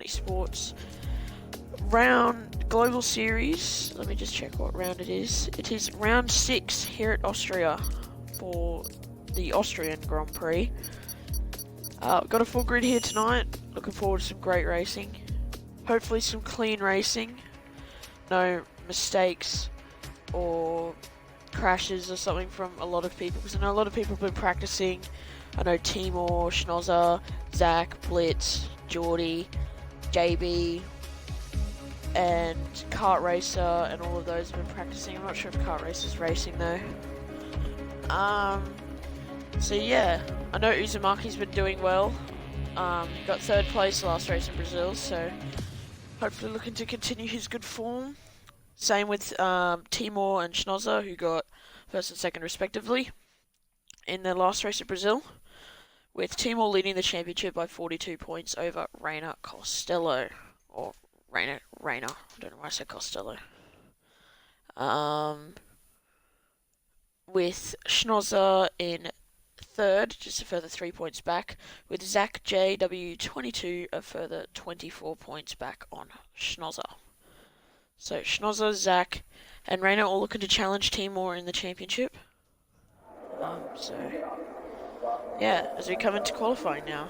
Esports. Round Global Series. Let me just check what round it is. It is round 6 here at Austria for the Austrian Grand Prix. Got a full grid here tonight. Looking forward to some great racing. Hopefully some clean racing. No mistakes or crashes or something from a lot of people, because I know a lot of people have been practicing. I know Timor, Schnozzer, Zach, Blitz, Geordie, JB, and Kart Racer, and all of those have been practicing. I'm not sure if Kart Racer's racing though. So yeah, I know Uzumaki's been doing well. Got 3rd place last race in Brazil, so hopefully looking to continue his good form. Same with Timor and Schnozzer, who got 1st and 2nd respectively in their last race in Brazil, with Timor leading the championship by 42 points over Reina Costello, or Reina, I don't know why I said Costello. With Schnozzer in 3rd, just a further 3 points back, with Zach JW22 a further 24 points back on Schnozzer. So Schnozzer, Zach, and Reina all looking to challenge Timor in the championship. So yeah, as we come into qualifying now.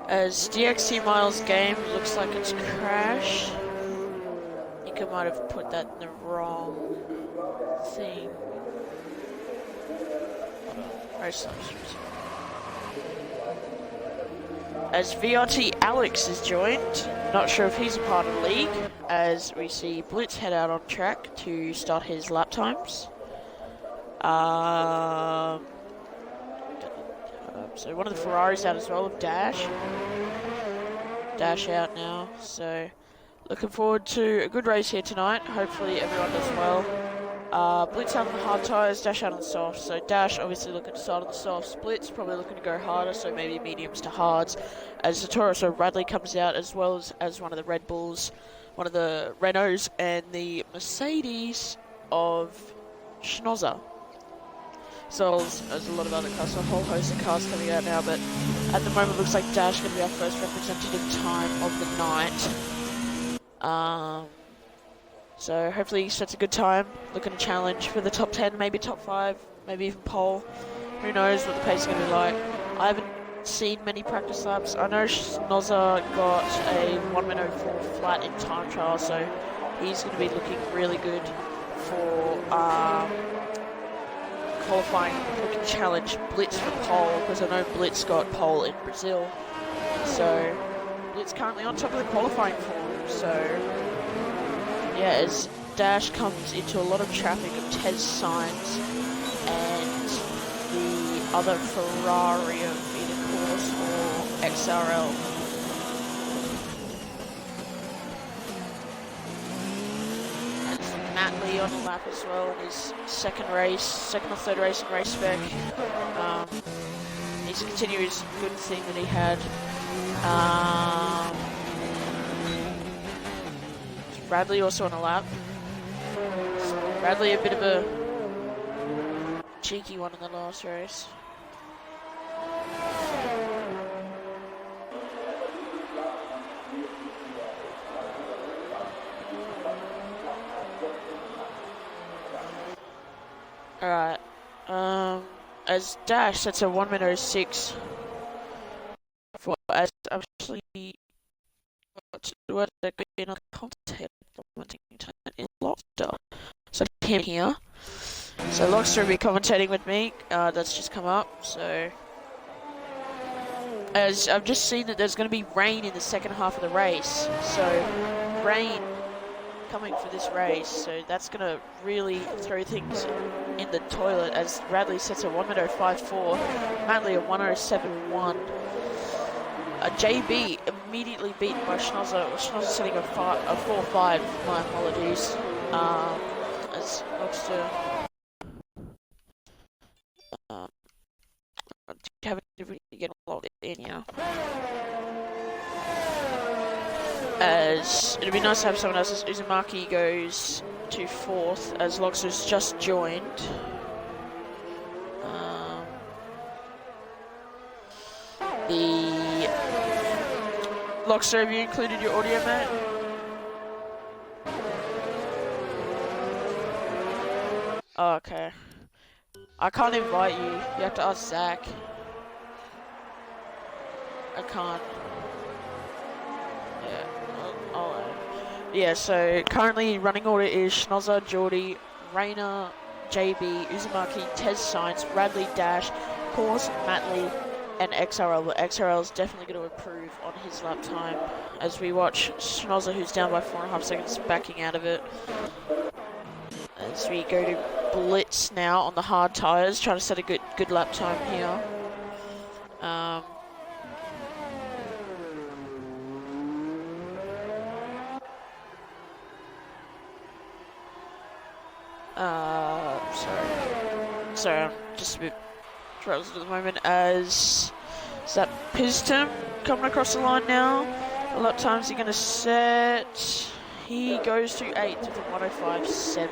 As DXT Miles game looks like it's crashed. I think I might have put that in the wrong thing. As VRT Alex is joined, not sure if he's a part of the league, as we see Blitz head out on track to start his lap times. So one of the Ferraris out as well with Dash. Dash out now, so looking forward to a good race here tonight. Hopefully everyone does well. Blitz out on the hard tyres, Dash out on the softs. So Dash obviously looking to start on the softs. Blitz probably looking to go harder, so maybe mediums to hards. As the Toro, so Radley comes out as well as one of the Red Bulls, one of the Renaults, and the Mercedes of Schnozzer. So there's a lot of other cars, so a whole host of cars coming out now, but at the moment it looks like Dash going to be our first representative time of the night. So hopefully he sets a good time, looking to challenge for the top 10, maybe top 5, maybe even pole. Who knows what the pace is going to be like. I haven't seen many practice laps. I know Schnozzer got a 1:04 flat in time trial, so he's going to be looking really good for qualifying. Looking to challenge Blitz for pole, because I know Blitz got pole in Brazil. So Blitz currently on top of the qualifying form. So yeah, as Dash comes into a lot of traffic of Tez Signs and the other Ferrari of either Course or XRL. Matt Lee on the lap as well in his second or third race in race spec. He's continuing his good thing that he had. Bradley also on a lap. Bradley a bit of a cheeky one in the last race. Alright, as Dash sets a 1:06 for, as actually got to do it in a commentator in Lockster. So him here. So Lockster will be commentating with me, that's just come up, so as I've just seen that there's going to be rain in the second half of the race, so rain coming for this race, so that's going to really throw things in the toilet as Radley sets a 1:05.4, Manley a 1:07.1. JB immediately beaten by Schnozzer. Schnozzer setting a 4.5. My apologies. As looks to have to get logged in here. As it'd be nice to have someone else. As Uzumaki goes to 4th as Lox has just joined. The Lox, have you included your audio, mate? Oh, okay. I can't invite you. You have to ask Zach. I can't. Yeah, so currently running order is Schnozzer, Geordie, Rayner, JB, Uzumaki, Tez Science, Radley, Dash, Course, Matley, and XRL. But XRL is definitely going to improve on his lap time as we watch Schnozzer, who's down by 4.5 seconds, backing out of it. As we go to Blitz now on the hard tyres, trying to set a good lap time here. Sorry, I'm just a bit frazzled at the moment as that Piston coming across the line now. The lap times are going to set. He goes to 8th with a 1:05.7.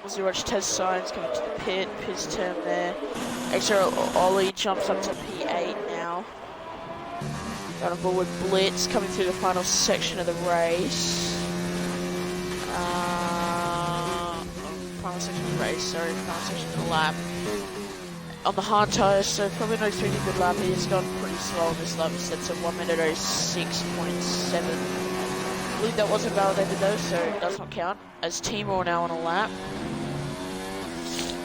As you watch Tez Signs coming to the pit, Piston there. Extra Ollie jumps up to P8 now. Going forward, Blitz coming through the final section of the race. Final section of the race, final section of the lap. On the hard tyres, so probably no 3D good lap. He has gone pretty slow on this lap. He sets a 1:06.7. I believe that wasn't validated though, so it does not count. As Timor now on a lap.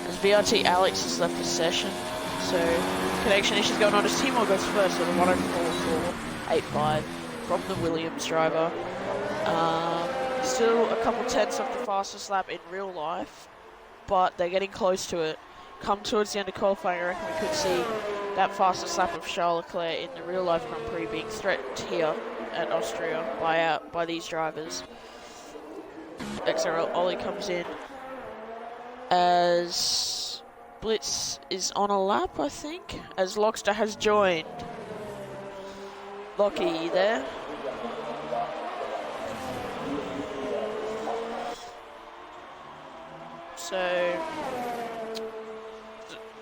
As BRT Alex has left the session, so connection issues going on as Timor goes first with a 1:04.85 from the Williams driver. Still a couple tenths off the fastest lap in real life, but they're getting close to it. Come towards the end of qualifying, I reckon we could see that fastest lap of Charles Leclerc in the real life Grand Prix being threatened here at Austria by these drivers. XRL Ollie comes in as Blitz is on a lap, I think, as Lockster has joined. Lockie, you there? So,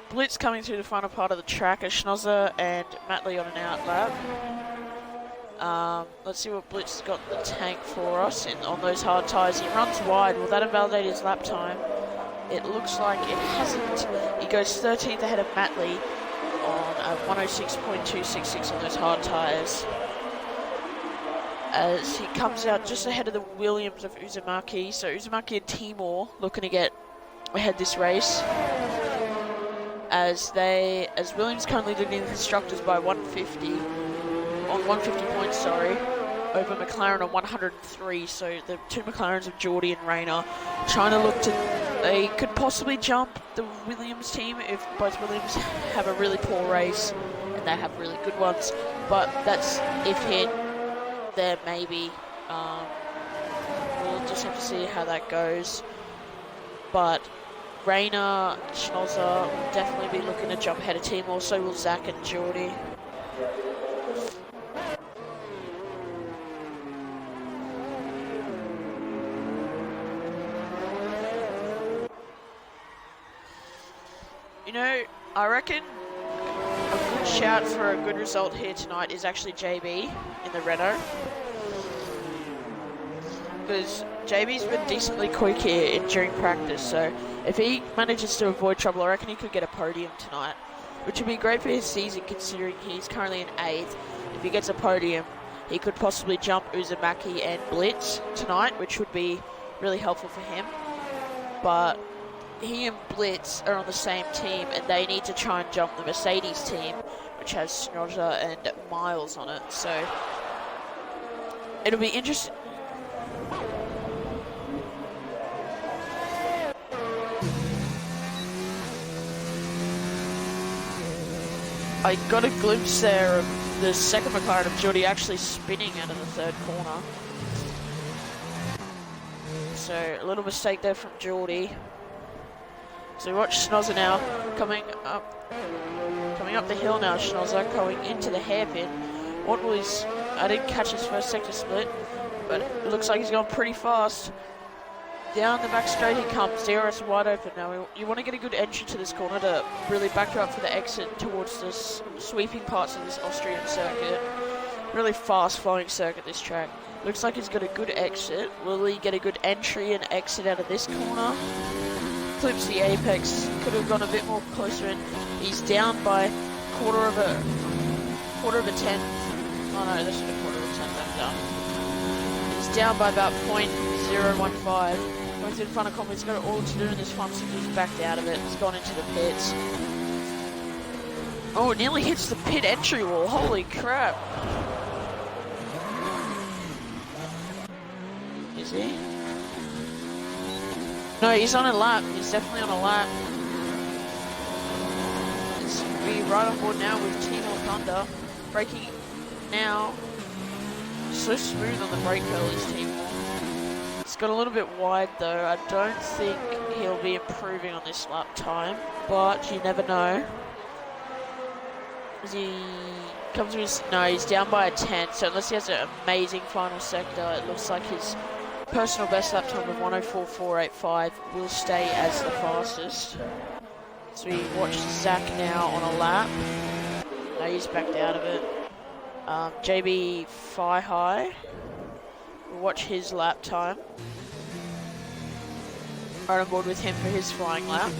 Blitz coming through the final part of the track as Schnozzer and Matley on an out lap. Let's see what Blitz has got in the tank for us on those hard tyres. He runs wide. Will that invalidate his lap time? It looks like it hasn't. He goes 13th ahead of Matley on a 1:06.266 on those hard tyres. As he comes out just ahead of the Williams of Uzumaki. So Uzumaki and Timor looking to get ahead this race. As Williams currently leading the constructors by 150 points, over McLaren on 103. So the two McLarens of Geordie and Rayner trying to look to, they could possibly jump the Williams team if both Williams have a really poor race and they have really good ones. But that's if hit there maybe. We'll just have to see how that goes. But Rayner, Schnozzer will definitely be looking to jump ahead of team. Also will Zach and Geordie. You know, I reckon a good shout for a good result here tonight is actually JB in the Renault. Because JB's been decently quick here during practice, so if he manages to avoid trouble, I reckon he could get a podium tonight, which would be great for his season considering he's currently in 8th. If he gets a podium, he could possibly jump Uzumaki and Blitz tonight, which would be really helpful for him. But he and Blitz are on the same team, and they need to try and jump the Mercedes team, which has Schnozzer and Miles on it. So It'll be interesting. I got a glimpse there of the second McLaren of Geordie actually spinning out of the third corner. So a little mistake there from Geordie. So watch Schnozzer now coming up the hill now. Schnozzer going into the hairpin. I didn't catch his first sector split, but it looks like he's gone pretty fast. Down the back straight he comes. DRS wide open now. You want to get a good entry to this corner to really back you up for the exit towards the sweeping parts of this Austrian circuit. Really fast flowing circuit, this track. Looks like he's got a good exit. Will he get a good entry and exit out of this corner? Clips the apex. Could have gone a bit more closer in. He's down by quarter of a tenth. Oh no, this is a quarter of a tenth. I'm done. He's down by about 0.015. Goes in front of Coleman. He's got all to do in this front, so he's backed out of it. He's gone into the pits. Oh, it nearly hits the pit entry wall. Holy crap. Is he? No, he's on a lap. He's definitely on a lap. It's be right on board now with Timor Thunder. Braking now. So smooth on the brake pedal is Timor. It's got a little bit wide though. I don't think he'll be improving on this lap time, but you never know. As he comes to his, no, he's down by a tenth, so unless he has an amazing final sector, it looks like his personal best lap time of 1:04.485 will stay as the fastest. So we watch Zach now on a lap. No, he's backed out of it. JB Fi High. We'll watch his lap time. Right on board with him for his flying lap.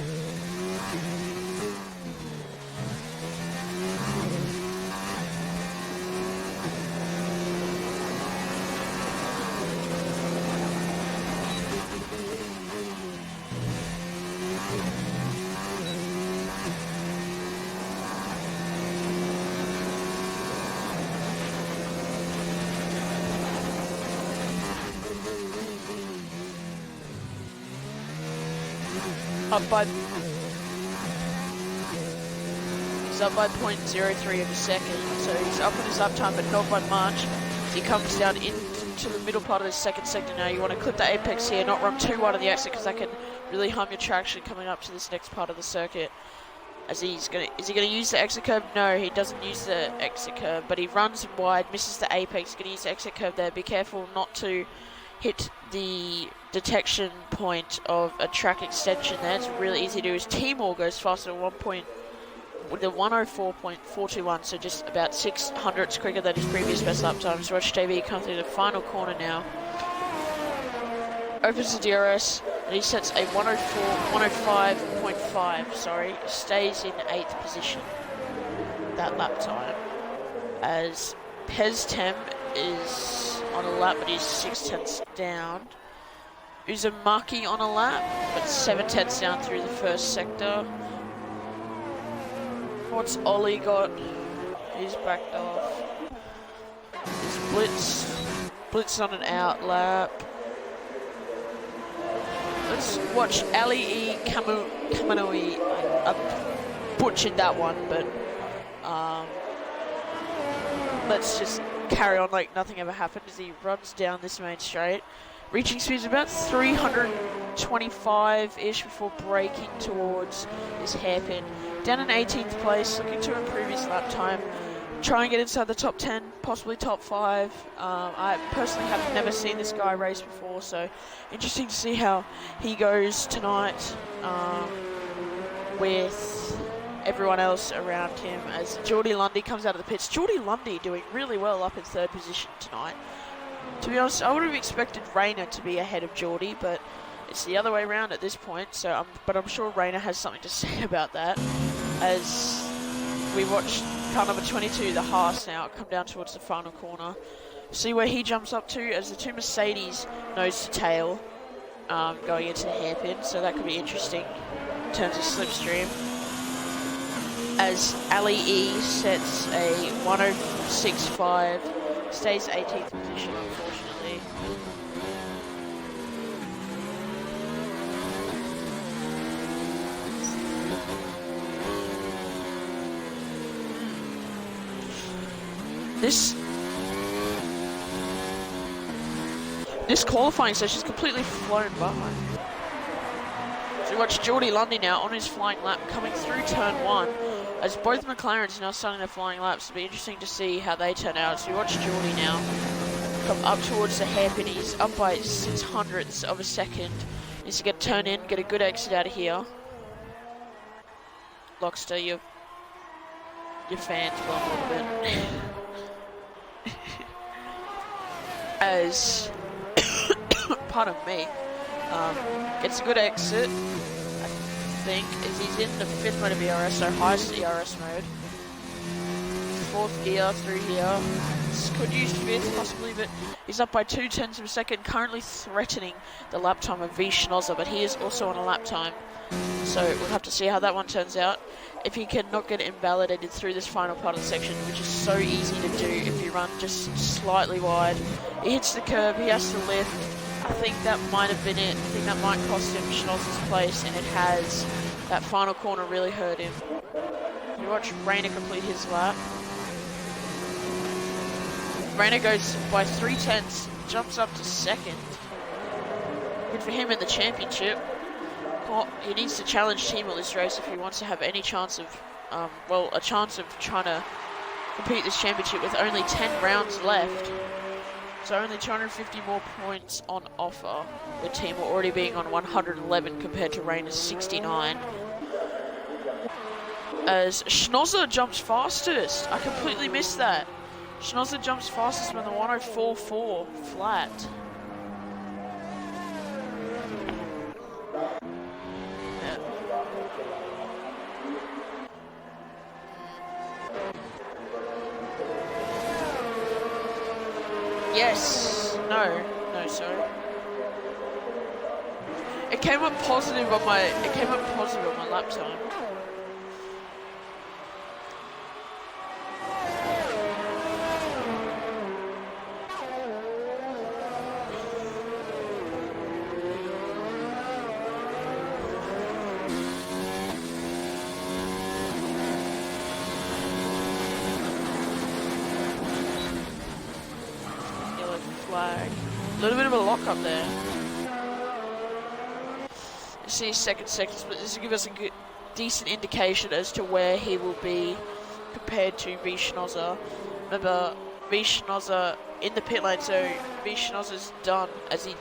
He's up by 0.03 of a second, so he's up on his lap time, but not by much. He comes down into the middle part of the second sector now. You want to clip the apex here, not run too wide on the exit, because that can really harm your traction coming up to this next part of the circuit. As is he gonna use the exit curve? No, he doesn't use the exit curve, but he runs wide, misses the apex. He's gonna use the exit curve there. Be careful not to hit the detection point of a track extension there. It's really easy to do. His Timor goes faster at with the 1:04.421, so just about 600ths quicker than his previous best lap time. So watch JB come through the final corner now. Opens the DRS and he sets a 1:05.5. Sorry, stays in 8th position. That lap time, as Pez Tem is on a lap, but he's 6/10ths down. Uzumaki on a lap, but 7/10ths down through the first sector. What's Ollie got? He's backed off. It's Blitz on an out lap. Let's watch Ali E. Kamanui. I butchered that one, but let's just carry on like nothing ever happened as he runs down this main straight. Reaching speeds about 325-ish before braking towards this hairpin. Down in 18th place, looking to improve his lap time. Try and get inside the top 10, possibly top 5. I personally have never seen this guy race before, so interesting to see how he goes tonight with everyone else around him as Geordie Lundy comes out of the pits. Geordie Lundy doing really well up in 3rd position tonight. To be honest, I would have expected Rayner to be ahead of Geordie, but it's the other way around at this point. So, but I'm sure Rayner has something to say about that. As we watch car number 22, the Haas now come down towards the final corner. See where he jumps up to as the two Mercedes nose to tail going into the hairpin. So that could be interesting in terms of slipstream. As Ali E sets a 1:06.5 Stays 18th position, unfortunately. This qualifying session is completely flown by. So we watch Geordie Lundy now on his flying lap coming through turn 1, as both McLarens are now starting their flying laps. It'll be interesting to see how they turn out. So we watch Geordie now come up towards the hairpin. He's up by 0.06 of a second. Needs to get a turn in, get a good exit out of here. Lockster, your fans blown a little bit. As, pardon me, gets a good exit, I think, as he's in the 5th mode of ERS, so highest ERS mode. 4th gear through here. This could use 5th possibly, but he's up by 0.2 of a second, currently threatening the lap time of V Schnozzer, but he is also on a lap time. So we'll have to see how that one turns out. If he cannot get invalidated through this final part of the section, which is so easy to do if you run just slightly wide. He hits the curb, he has to lift. I think that might have been it. I think that might cost him Schnozzer's place, and it has. That final corner really hurt him. You watch Rayner complete his lap. Rayner goes by 0.3, jumps up to 2nd. Good for him in the championship. He needs to challenge Timo this race if he wants to have any chance of, a chance of trying to compete this championship with only 10 rounds left. So only 250 more points on offer, with Timo already being on 111 compared to Rayner's 69. As Schnozzer jumps fastest. I completely missed that. Schnozzer jumps fastest with a 104.4 flat. Yes. No, sorry. It came up positive on my lap time. Flag. A little bit of a lock up there. You see seconds, but this will give us a good, decent indication as to where he will be compared to V Schnozzer. Remember, V Schnozzer in the pit lane, so V Schnozzer's done as he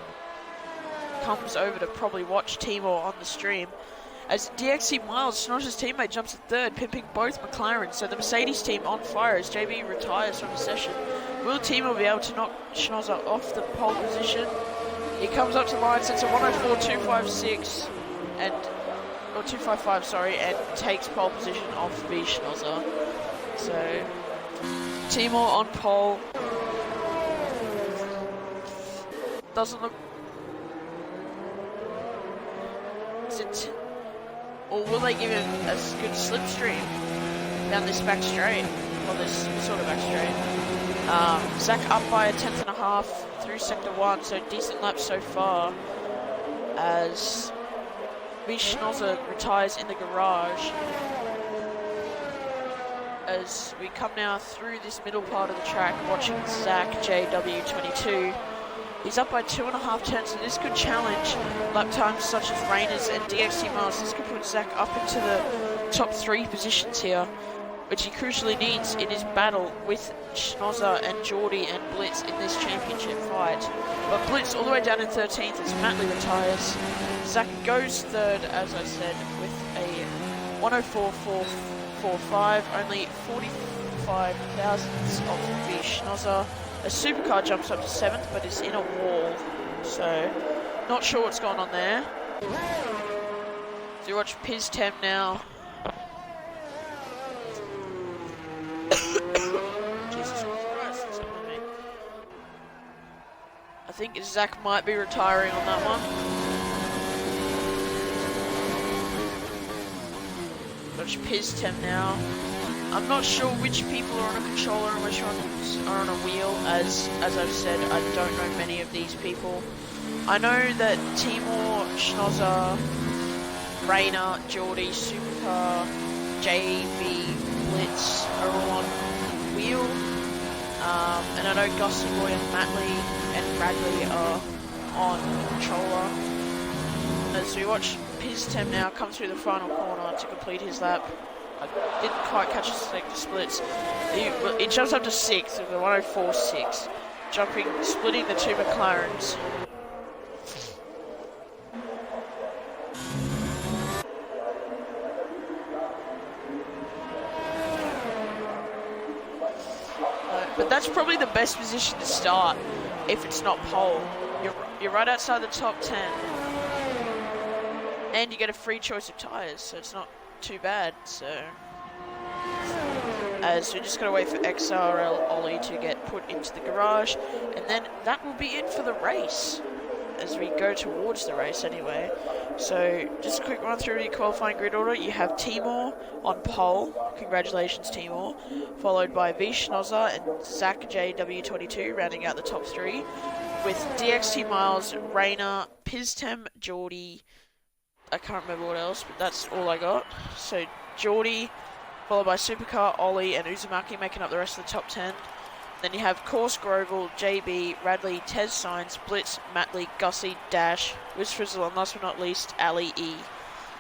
comes over to probably watch Timo on the stream. As DXC Miles, Schnozzer's teammate, jumps to 3rd, pimping both McLarens. So the Mercedes team on fire as JB retires from the session. Will Timo be able to knock Schnozzer off the pole position? He comes up to line, sets a 104.256 or 255, sorry, and takes pole position off V Schnozzer. So Timo on pole. Doesn't look. Is it? Or will they give him a good slipstream down this back straight? Well, this sort of back straight. Zach up by 1/10.5 through sector 1, so decent lap so far. As V Schnozzer retires in the garage. As we come now through this middle part of the track, watching Zach JW22. He's up by 2.5 turns, so this could challenge lap times such as Rayner's and DXC Miles. This could put Zach up into the top 3 positions here, which he crucially needs in his battle with Schnozzer and Geordie and Blitz in this championship fight. But Blitz all the way down in 13th as Matley retires. Zach goes 3rd, as I said, with a 104.445, only 45 thousandths of V Schnozzer. A supercar jumps up to 7th, but is in a wall, so not sure what's going on there. So you watch Piz Temp now. Jesus Christ, that's not me. I think Zach might be retiring on that one. Watch Piz Temp now. I'm not sure which people are on a controller and which ones are on a wheel. As I've said, I don't know many of these people. I know that Timor, Schnozzer, Rayner, Geordie, Supercar, JV, Blitz are all on wheel. And I know Gossie Boy and Matley and Bradley are on controller. As we watch Piztem now come through the final corner to complete his lap. I didn't quite catch the splits. He jumps up to 6th with a 104.6, splitting the two McLarens. But that's probably the best position to start if it's not pole. You're right outside the top 10. And you get a free choice of tyres, so it's not too bad. So as we're just going to wait for XRL Ollie to get put into the garage, and then that will be it for the race as we go towards the race anyway. So just a quick run through the qualifying grid order. You have Timor on pole, congratulations Timor, followed by V Schnozzer and Zach JW22 rounding out the top 3, with DXT Miles, Rayner, Piztem, Geordie, I can't remember what else, but that's all I got. So Geordie, followed by Supercar, Ollie and Uzumaki making up the rest of the top 10. Then you have Course, Grovel, JB, Radley, Tez Signs, Blitz, Matley, Gussie, Dash, Wiz Frizzle, and last but not least, Ali E.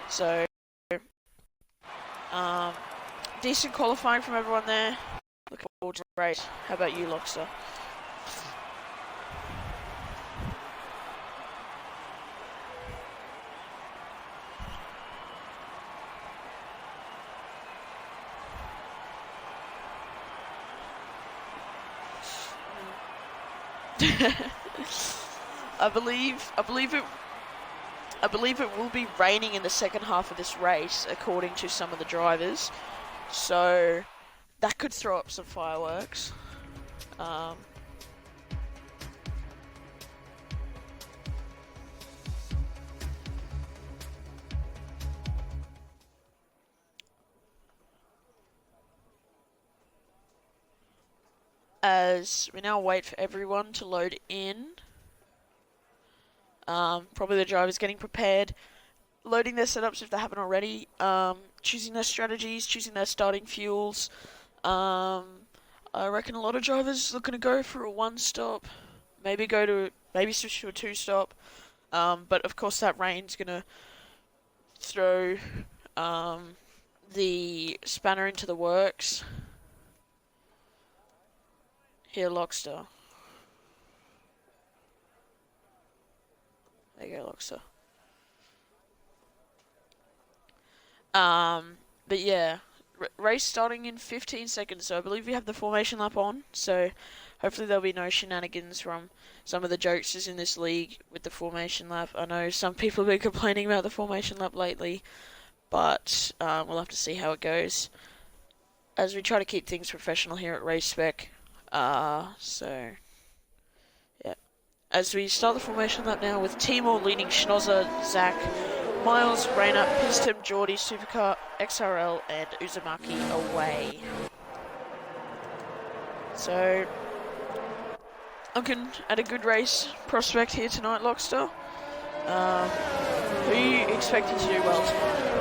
So, decent qualifying from everyone there. Looking forward to the race. How about you, Loxer? I believe it will be raining in the second half of this race, according to some of the drivers. So that could throw up some fireworks. As we now wait for everyone to load in. Probably the drivers getting prepared, loading their setups if they haven't already, choosing their strategies, choosing their starting fuels. I reckon a lot of drivers looking to go for a 1-stop, maybe switch to a 2-stop. But of course that rain's gonna throw the spanner into the works. Here, Lockstar. There you go, Lockstar. But yeah, race starting in 15 seconds, so I believe we have the formation lap on, so hopefully there'll be no shenanigans from some of the jokesters in this league with the formation lap. I know some people have been complaining about the formation lap lately, but we'll have to see how it goes as we try to keep things professional here at Race Spec. So yeah, as we start the formation lap now with Timor leading Schnozzer, Zach, Miles, Rayner, Piztem, Geordie, Supercar, XRL, and Uzumaki away. So looking at a good race prospect here tonight, Lockstar. Who are you expecting to do well tonight?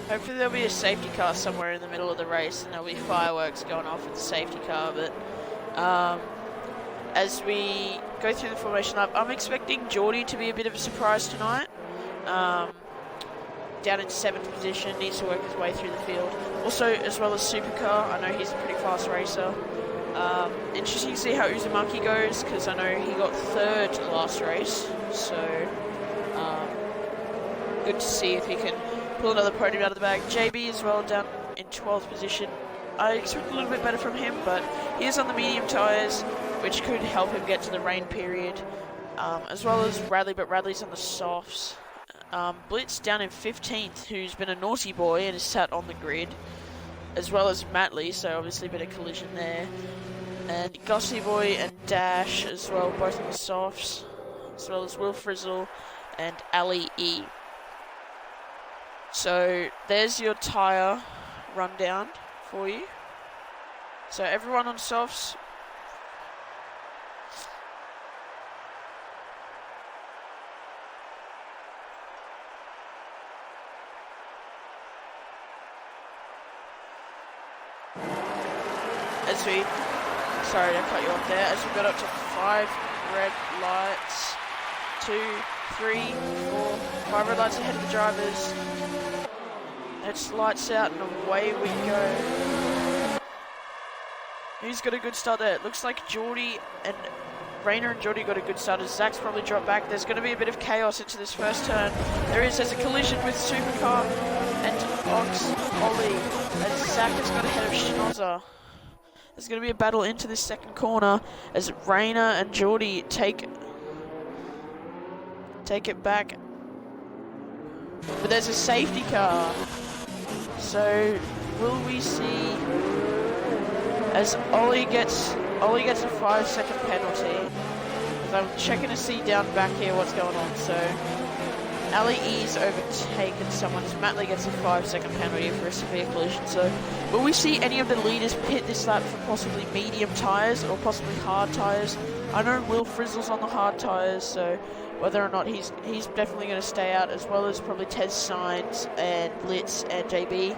Hopefully there'll be a safety car somewhere in the middle of the race and there'll be fireworks going off with the safety car, but as we go through the formation lap, I'm expecting Geordie to be a bit of a surprise tonight. Down in 7th position, needs to work his way through the field. Also, as well as Supercar, I know he's a pretty fast racer. Interesting to see how Uzumaki goes, because I know he got 3rd last race, so good to see if he can pull another podium out of the bag. JB as well, down in 12th position. I expect a little bit better from him, but he is on the medium tyres, which could help him get to the rain period. as well as Radley, but Radley's on the softs. Blitz down in 15th, who's been a naughty boy and is sat on the grid, as well as Matley, so obviously a bit of collision there. And Gossy Boy and Dash as well, both on the softs, as well as Will Frizzle and Ali E. So there's your tyre rundown for you. So everyone on softs. Sorry to cut you off there, as we got up to 5 red lights, 2, 3, 4, 5 red lights ahead of the drivers. It's lights out and away we go. Who's got a good start there? It looks like Geordie and Rayner and Geordie got a good start, as Zach's probably dropped back. There's going to be a bit of chaos into this first turn. There's a collision with Supercar and Ox Ollie, as Zach has got ahead of Schnozzer. There's going to be a battle into this second corner as Rayner and Geordie take it back. But there's a safety car. So will we see as Ollie gets a 5-second penalty? As I'm checking to see down back here what's going on. So Ali E's overtaken someone as Matley gets a 5-second penalty for a severe collision. So will we see any of the leaders pit this lap for possibly medium tyres or possibly hard tyres? I know Will Frizzle's on the hard tyres, so whether or not he's definitely going to stay out, as well as probably Tez Signs and Blitz and JB.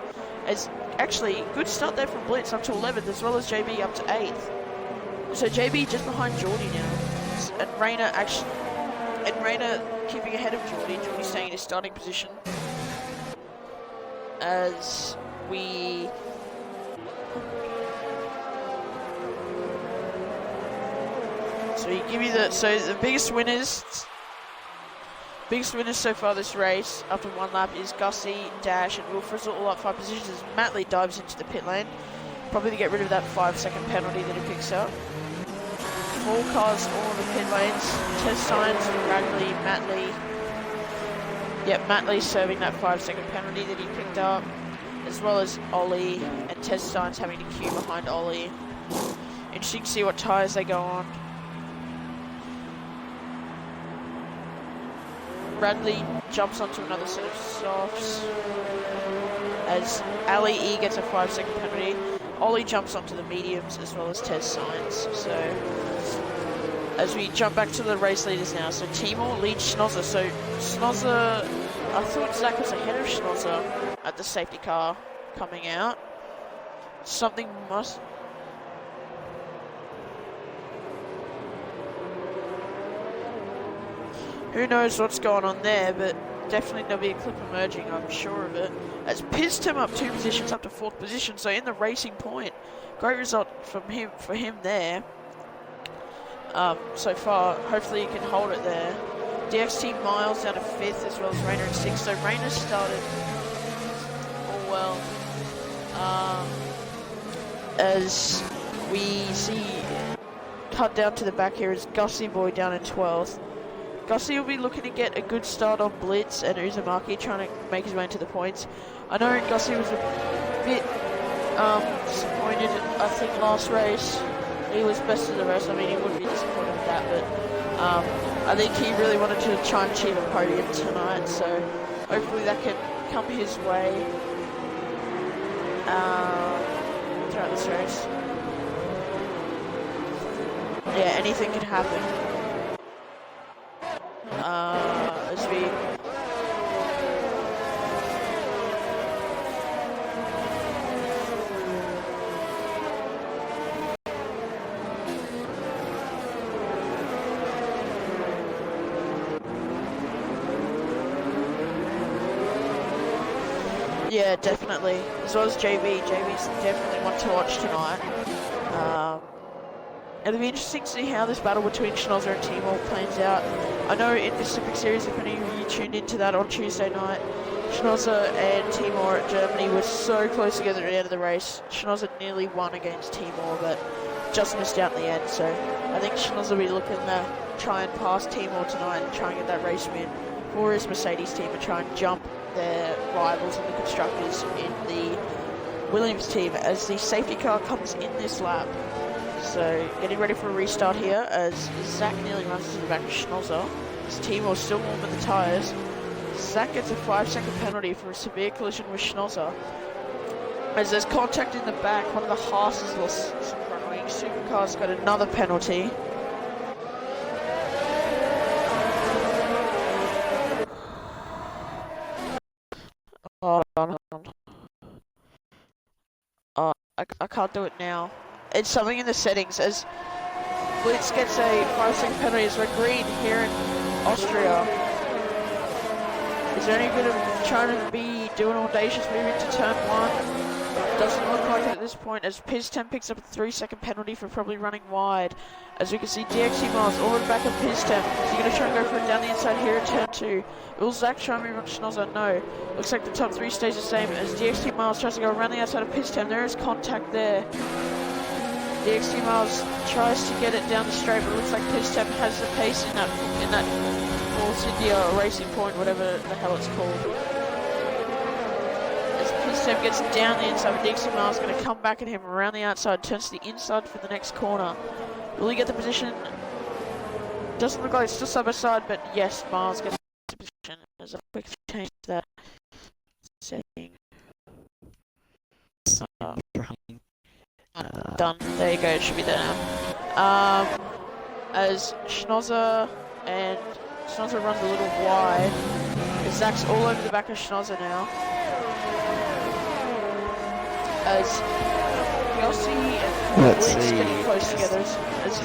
As actually, good start there from Blitz up to 11th, as well as JB up to 8th. So JB just behind Geordie now, and Rayner keeping ahead of Geordie. Geordie staying in his starting position. As we the biggest winners so far this race after one lap is Gussie, Dash and Will Frizzle all up 5 positions as Matley dives into the pit lane, probably to get rid of that 5-second penalty that he picks up. 4 cars all in the pit lanes. Tez Signs, Radley, Matley. Yep, Matley serving that 5-second penalty that he picked up, as well as Ollie and Tez Signs having to queue behind Ollie. Interesting to see what tyres they go on. Radley jumps onto another set of softs as Ali E gets a 5-second penalty. Ollie jumps onto the mediums as well as Tez Signs. So as we jump back to the race leaders now, so Timor leads Schnozzer. So Schnozzer, I thought Zach was ahead of Schnozzer at the safety car coming out. Something must... Who knows what's going on there, but definitely there'll be a clip emerging, I'm sure of it. As Piston up 2 positions up to 4th position, so in the racing point. Great result for him there. So far, hopefully he can hold it there. DXT Miles down to 5th as well as Rayner in 6th. So Rayner started all well. As we see cut down to the back here is Gussie Boy down in 12th. Gussie will be looking to get a good start on Blitz and Uzumaki, trying to make his way into the points. I know Gussie was a bit disappointed, I think, last race. He was best of the rest. I mean, he wouldn't be disappointed with that, but I think he really wanted to try and achieve a podium tonight, so hopefully that can come his way throughout this race. Yeah, anything can happen. As we yeah, definitely. As well as JB. JB's definitely one to watch tonight. It'll be interesting to see how this battle between Schnozzer and Timor plans out. I know in the Pacific Series, if any of you tuned into that on Tuesday night, Schnozzer and Timor at Germany were so close together at the end of the race. Schnozzer nearly won against Timor, but just missed out in the end. So I think Schnoz will be looking to try and pass Timor tonight and try and get that race win for his Mercedes team and try and jump their rivals in the constructors in the Williams team as the safety car comes in this lap. So getting ready for a restart here as Zach nearly runs to the back of Schnozzer. His team will still warm with the tyres. Zach gets a 5-second penalty for a severe collision with Schnozzer. As there's contact in the back, one of the Haas's lost some front wing. Supercar's got another penalty. Hold on. I can't do it now. It's something in the settings as Blitz gets a 5-second penalty as we're green here in Austria. Is there any bit of trying to be doing audacious move into turn 1? Doesn't look like it at this point as Piztem picks up a 3-second penalty for probably running wide. As we can see DXC Miles all the way back of Piztem. Is he going to try and go for it down the inside here in turn 2? Will Zach try and move on Schnozzer? No. Looks like the top 3 stays the same as DXC Miles tries to go around the outside of Piztem. There is contact there. DXC Miles tries to get it down the straight, but it looks like Piztem has the pace in that Force India Racing Point, whatever the hell it's called. As Piztem gets down the inside, but DXC Miles is going to come back at him around the outside, turns to the inside for the next corner. Will he get the position? Doesn't look like it's still side by side, but yes, Miles gets the position. There's a quick change to that setting. Done. There you go. It should be there now. As Schnozzer runs a little wide. Zach's all over the back of Schnozzer now. As Yossi and Blitz getting close together. As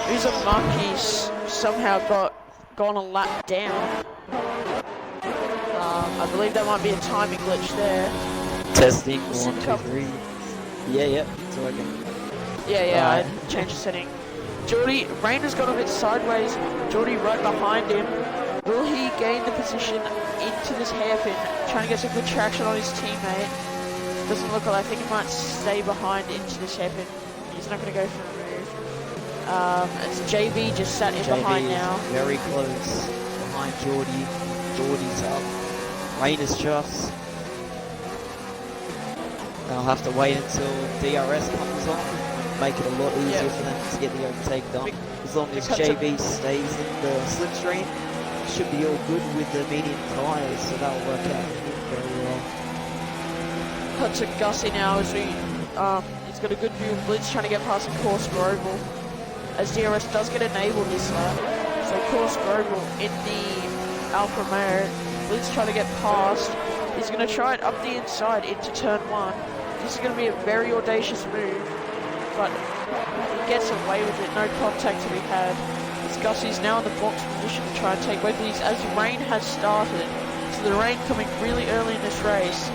Uzumaki somehow gone a lap down. I believe that might be a timing glitch there. Testing, 1, 2, 3. Yeah, it's working. Yeah, I changed the setting. Geordie, Rain has got a bit sideways. Geordie right behind him. Will he gain the position into this hairpin? Trying to get some good traction on his teammate. Doesn't look like. I think he might stay behind into this hairpin. He's not going to go for a move. It's JB just sat in behind now. Very close behind Geordie. Geordie's up. Rain is just. They'll have to wait until DRS comes on. Make it a lot easier for them to get the overtake done. As long as JB stays in the slipstream, should be all good with the medium tyres, so that'll work out very well. Cut to Gussie now as he's got a good view of Blitz trying to get past the course Grobel. As DRS does get enabled this lap. So course Grobel in the Alfa Romeo. Blitz trying to get past. He's going to try it up the inside into turn 1. This is going to be a very audacious move, but he gets away with it. No contact to be had. As Gussie's now in the box position to try and take both of these as rain has started. So the rain coming really early in this race.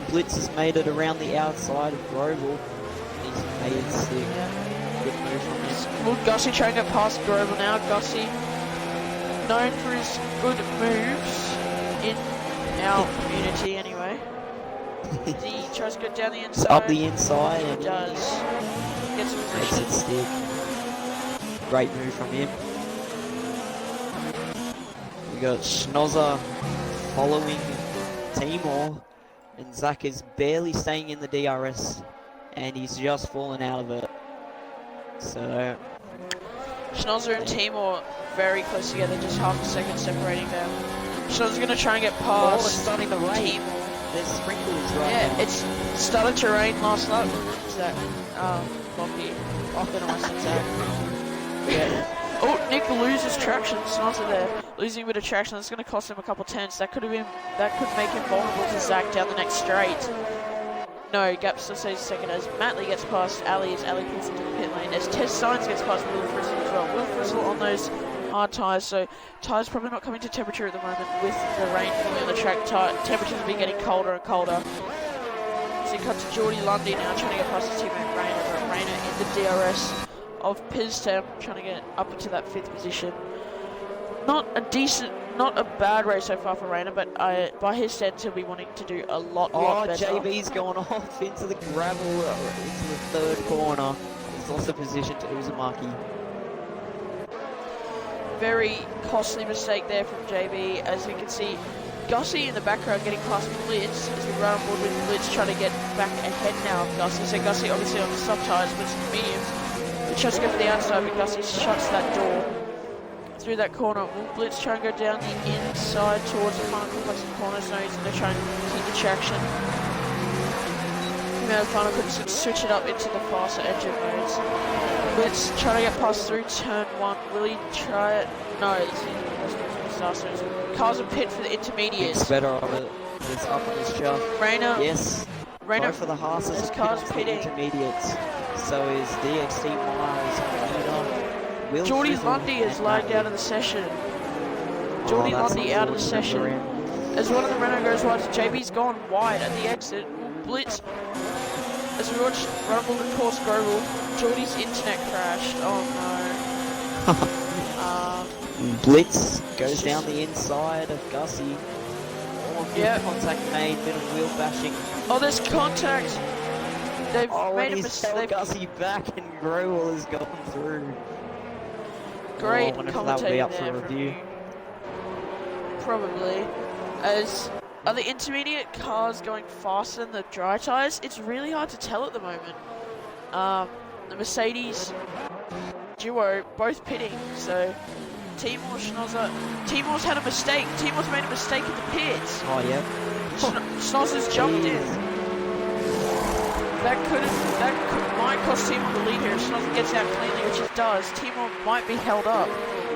Blitz has made it around the outside of Grobel. He's made it sick. Yeah. Good move from him. Will Gussie try and get past Grobel now? Gussie, known for his good moves in our community anyway. He tries to go down the inside. Up the inside. He does. Gets a makes it stick. Great move from him. We got Schnozzer following Timor, and Zach is barely staying in the DRS, and he's just fallen out of it. So Schnozzer and Timor very close together, just half a second separating them. Schnozzer's going to try and get past. It's starting to rain. Timor. There's sprinkles right now. Yeah, it's started to rain last night. Zach, Floppy, often I said Zach. Yeah. Oh, Nick loses traction. Schnozzer there, losing a bit of traction. That's going to cost him a couple tenths. That could make him vulnerable to Zach down the next straight. No, gap still stays second as Matley gets past Ali as Ali pulls into the pit lane. As Tess Sainz gets past Will Frizzle as well. Will Frizzle on those hard tyres, so tyres probably not coming to temperature at the moment with the rain falling on the track. Temperatures have been getting colder and colder. So you cut to Geordie Lundy now trying to get past his teammate Rayner, but Rayner in the DRS of Piztem trying to get up into that 5th position. Not not a bad race so far for Rayner, but by his standards, he'll be wanting to do a lot better. JB's gone off into the gravel, into the third corner. He's lost the position to Uzumaki. Very costly mistake there from JB, as you can see. Gussie in the background getting past Blitz as we run on board with Blitz trying to get back ahead now of Gussie. So Gussie obviously on the soft tyres, Blitz on the mediums. He tries to go for the outside, but Gussie shuts that door through that corner. Will Blitz try and go down the inside towards the final complex of the corners? No, he's going to try and keep the traction. Now final complex, switch it up into the faster engine modes. Blitz trying to get past through turn 1. Will he try it? No, cars in pit for the intermediates. It's better on it. It's up on his shaft. Rayner. Yes. Rayner. Both for the Haas's cars pitting. Intermediates. So is DXT Miles. Geordie Lundy has lagged out of the session. Geordie Lundy out of the session. As one of the Renault goes wide, JB's gone wide at the exit. Blitz. As we watch Rumble and course Grobel, Geordie's internet crashed. Oh no. Blitz goes down the inside of Gussie. Yep. Contact made, middle wheel bashing. Oh, there's contact. They've made a mistake. Gussie back and Grobel has gone through. Great commentating up for review. Probably. As are the intermediate cars going faster than the dry tyres? It's really hard to tell at the moment. The Mercedes duo both pitting, so Timur Schnozzer. Timur's had a mistake. Timur's made a mistake in the pits. Oh yeah. Schnozzer's jumped in. That might cost Timur the lead here. If Schnozzer gets out cleanly, which it does, Timur might be held up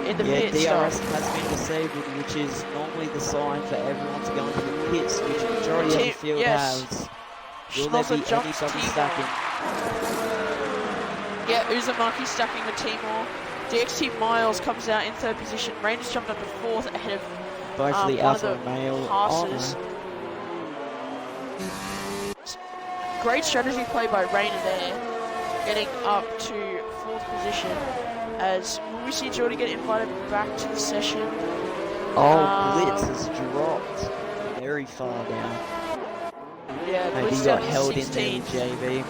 in the pit DRS stop. has been disabled, which is normally the sign for everyone to go into the pits, which the majority of the field has. Will there be anybody stacking? Yeah, Uzumaki stacking with Timur. DXT Miles comes out in 3rd position. Rangers jumped up to 4th ahead of both the Alpha male passes. Great strategy play by Rayner there, getting up to 4th position. As we see Geordie get invited back to the session. Blitz has dropped very far down. Yeah, maybe Blitz he got down held 16. in there, JB.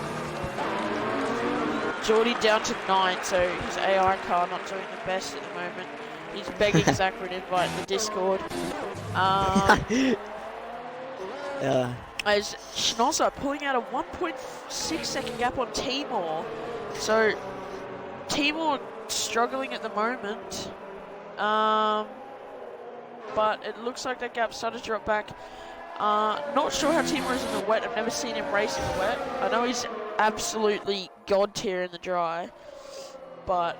Geordie down to 9, so his AI car not doing the best at the moment. He's begging Zach for an invite in the Discord. As Schnozzer pulling out a 1.6 second gap on Timur. So Timur struggling at the moment. But it looks like that gap started to drop back. Not sure how Timur is in the wet. I've never seen him race in the wet. I know he's absolutely god tier in the dry, but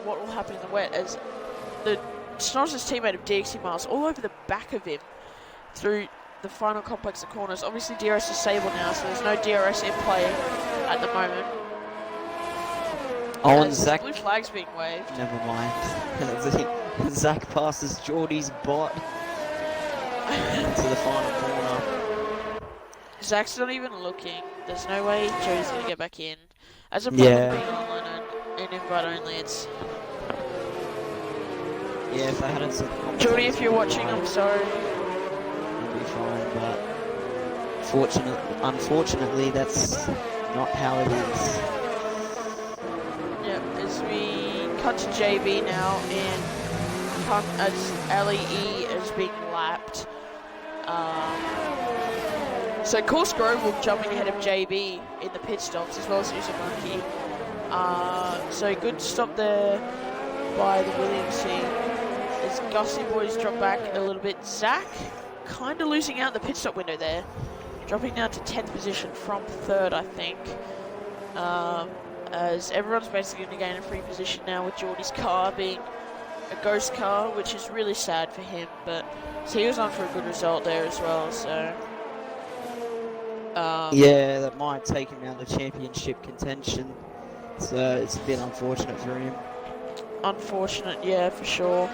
what will happen in the wet as the Schnozzer's teammate of DXT Miles all over the back of him through the final complex of corners. Obviously DRS is disabled now, so there's no DRS in play at the moment. Oh, and Zach... blue flag's being waved. Never mind. Zach passes Geordie's bot into the final corner. Zach's not even looking. There's no way Jody's going to get back in. As a problem being online and invite only, it's... Yeah, if I hadn't said... Jody, if you're watching, I'm sorry. It'll be fine, but... Unfortunately, that's not how it is. Yep, as we cut to JB now, and as LEE is being lapped. So course Grove jumping ahead of JB in the pit stops, as well as Uzumaki. So good stop there by the Williams team. As Gussie boys drop back a little bit. Zach kind of losing out the pit stop window there. Dropping down to 10th position from 3rd, I think. As everyone's basically going to gain a free position now with Geordie's car being a ghost car, which is really sad for him. But so he was on for a good result there as well, so... yeah, that might take him out of the championship contention. So it's a bit unfortunate for him. Unfortunate, yeah, for sure.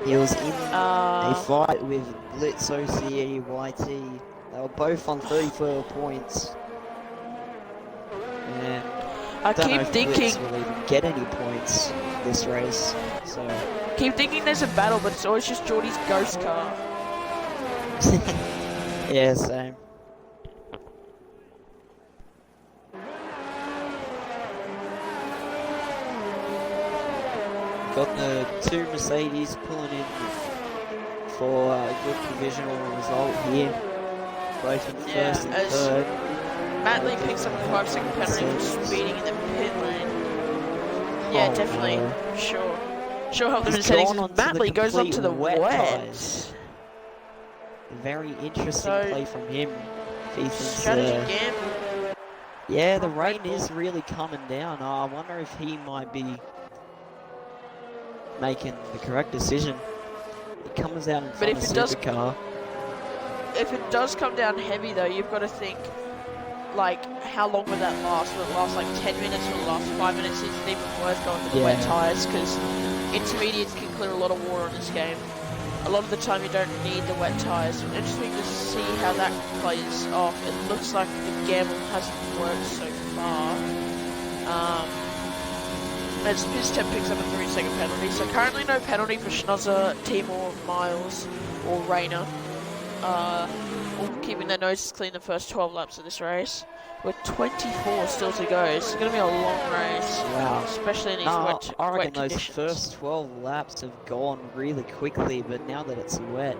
He was in a fight with Blitz OCE YT. They were both on 34 points. And I don't know keep if thinking. Blitz will even get any points this race. So Keep thinking there's a battle, but it's always just Geordie's ghost car. yeah, same. Got the two Mercedes pulling in for a good provisional result here. Both in first and third. Matt Lee picks up a 5-second penalty for speeding in the pit lane. Yeah, Oh, definitely. no. Sure help them in He's settings. gone onto Matt the Lee goes up to the complete wet wet. tyres. Very interesting So, play from him. Ethan's, strategy gamble. yeah, the rain is really coming down. I wonder if he might be making the correct decision. He comes out in front of Supercar. If it does come down heavy though, you've got to think, like, how long would that last? Will it last like 10 minutes? Will it last 5 minutes? Is it even worth going to the wet tyres? Because intermediates can clear a lot of water in this game. A lot of the time you don't need the wet tyres. Interesting to see how that plays off. It looks like the gamble hasn't worked so far. As Piston picks up a 3-second penalty. So currently no penalty for Schnozzer, Timor, Miles, or Rayner. All keeping their noses clean the first 12 laps of this race. With 24 still to go. It's going to be a long race. Wow. Especially in these I reckon wet those conditions. first 12 laps have gone really quickly, but now that it's wet,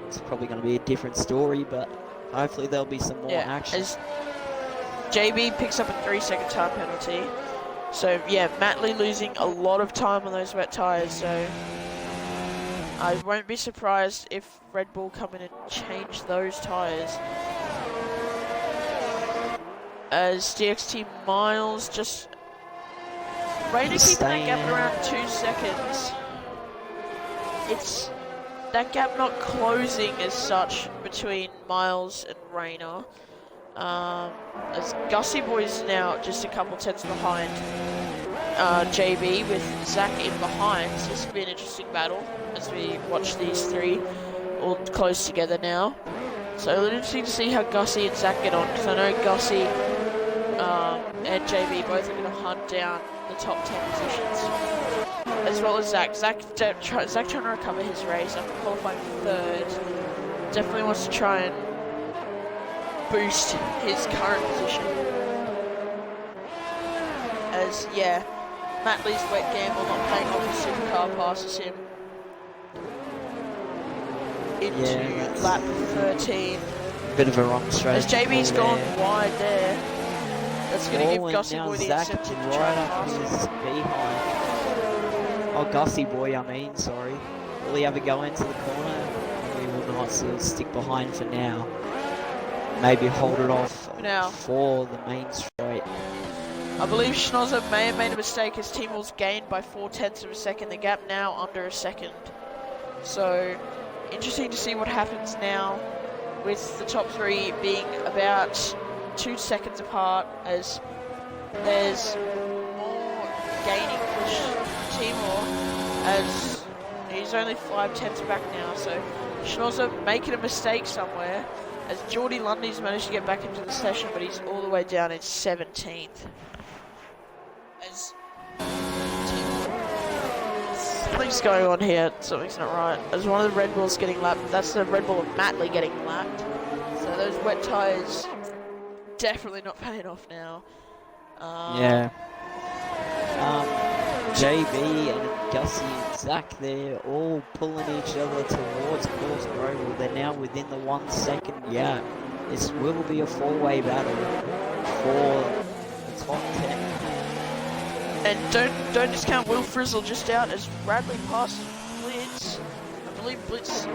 it's probably going to be a different story, but hopefully there'll be some more action. As JB picks up a 3-second time penalty. So yeah, Matt Lee losing a lot of time on those wet tyres, so I won't be surprised if Red Bull come in and change those tyres. As DXT Miles just Rayner keeping that gap around 2 seconds. It's that gap not closing as such between Miles and Rayner. As Gussie Boy's now just a couple tenths behind JB with Zach in behind. So this will be an interesting battle as we watch these three all close together now. So it'll be interesting to see how Gussie and Zach get on, because I know Gussie and JB both are going to hunt down the top 10 positions, as well as Zach. Zach trying to recover his race after qualifying third. Definitely wants to try and boost his current position. As, yeah, Matt Lee's wet gamble not paying off, the supercar passes him into lap 13. Bit of a wrong strategy. As JB's gone wide there, that's going to give Gussie Boy the incentive to try and pass him. Oh, Gussie Boy, sorry. Will he ever go into the corner? He will not, so he'll stick behind for now. Maybe hold it off for the main straight. I believe Schnozzer may have made a mistake as Timor's gained by 4/10 of a second. The gap now under a second. So, interesting to see what happens now with the top three being about 2 seconds apart, as there's more gaining for Timor as he's only 5/10 back now. So, Schnozzer making a mistake somewhere, as Geordie Lundy's managed to get back into the session, but he's all the way down in 17th. As something's going on here, something's not right. As one of the Red Bulls getting lapped, that's the Red Bull of Matt Lee getting lapped. So those wet tyres definitely not paying off now. JB and Gussie and Zach, they're all pulling each other towards course Roval. They're now within the 1 second gap. This will be a four-way battle for the top 10. And don't discount Will Frizzle just out as Bradley passes Blitz. I believe Blitz.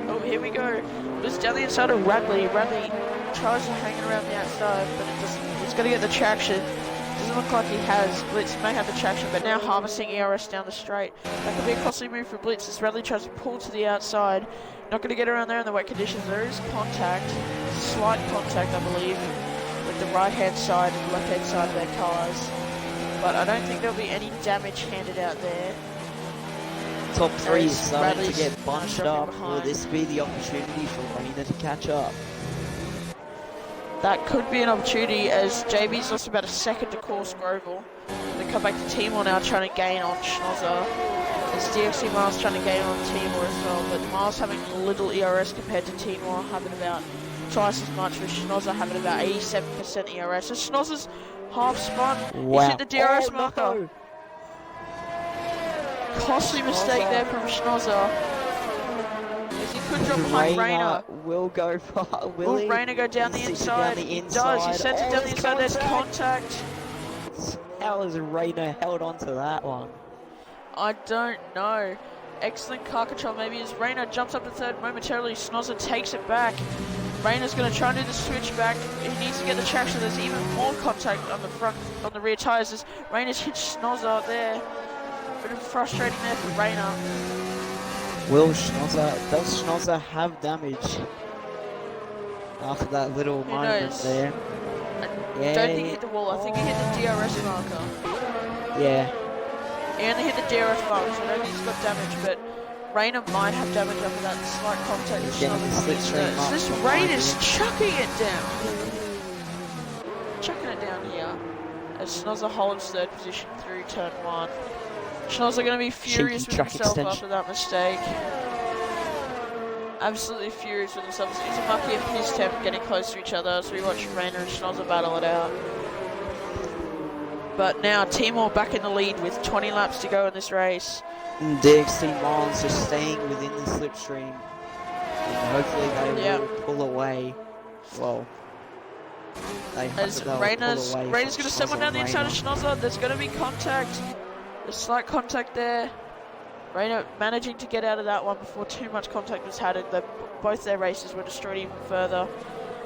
Oh, here we go. Blitz down the inside of Radley. Radley tries to hang around the outside, but it doesn't. He's going to get the traction. Doesn't look like he has. Blitz may have the traction, but now harvesting ERS down the straight. That could be a costly move for Blitz as Radley tries to pull to the outside. Not going to get around there in the wet conditions. There is contact, slight contact, I believe, with the right-hand side and left-hand side of their cars. But I don't think there'll be any damage handed out there. Top three is starting to get bunched up. Will this be the opportunity for Rayner to catch up? that could be an opportunity as JB's lost about a second to course Grovel. They come back to Timor now trying to gain on Schnozzer. As DXC Miles trying to gain on Timor as well, but Miles having little ERS compared to Timor, having about twice as much, with Schnozzer having about 87% ERS. So Schnozzer's half spun. Wow. He's hit the DRS marker. No. Costly mistake there from Schnozzer. As he could drop behind Rayner. Will go far. Will Rayner go down the inside? He does. He sends it down the inside. There's contact. How has Rayner held on to that one? I don't know. Excellent car control maybe as Rayner jumps up to third momentarily. Schnozzer takes it back. Rayner's going to try and do the switch back. He needs to get the traction. There's even more contact on the front, on the rear tyres as Rayner's hit Schnozzer there. Bit of frustrating there for Rayner. Does Schnozzer have damage after that little moment there? I don't think he hit the wall. I think he hit the DRS marker. Yeah. He only hit the DRS marker, so I don't think he's got damage, but Rayner might have damage after that slight contact. He's getting the slipstream up. This Rayner's chucking it down. Chucking it down here. As Schnozzer holds third position through turn 1. Schnozzer going to be furious with himself after that mistake. Absolutely furious with himself. Uzumaki and his temp getting close to each other, so we watch Rayner and Schnozzer battle it out. But now Timor back in the lead with 20 laps to go in this race. DXT Miles just staying within the slipstream. And hopefully they will pull away. Well, as Rayner's going to send one down the inside of Schnozzer. There's going to be contact. There's slight contact there. Rayner managing to get out of that one before too much contact was had. Both their races were destroyed even further.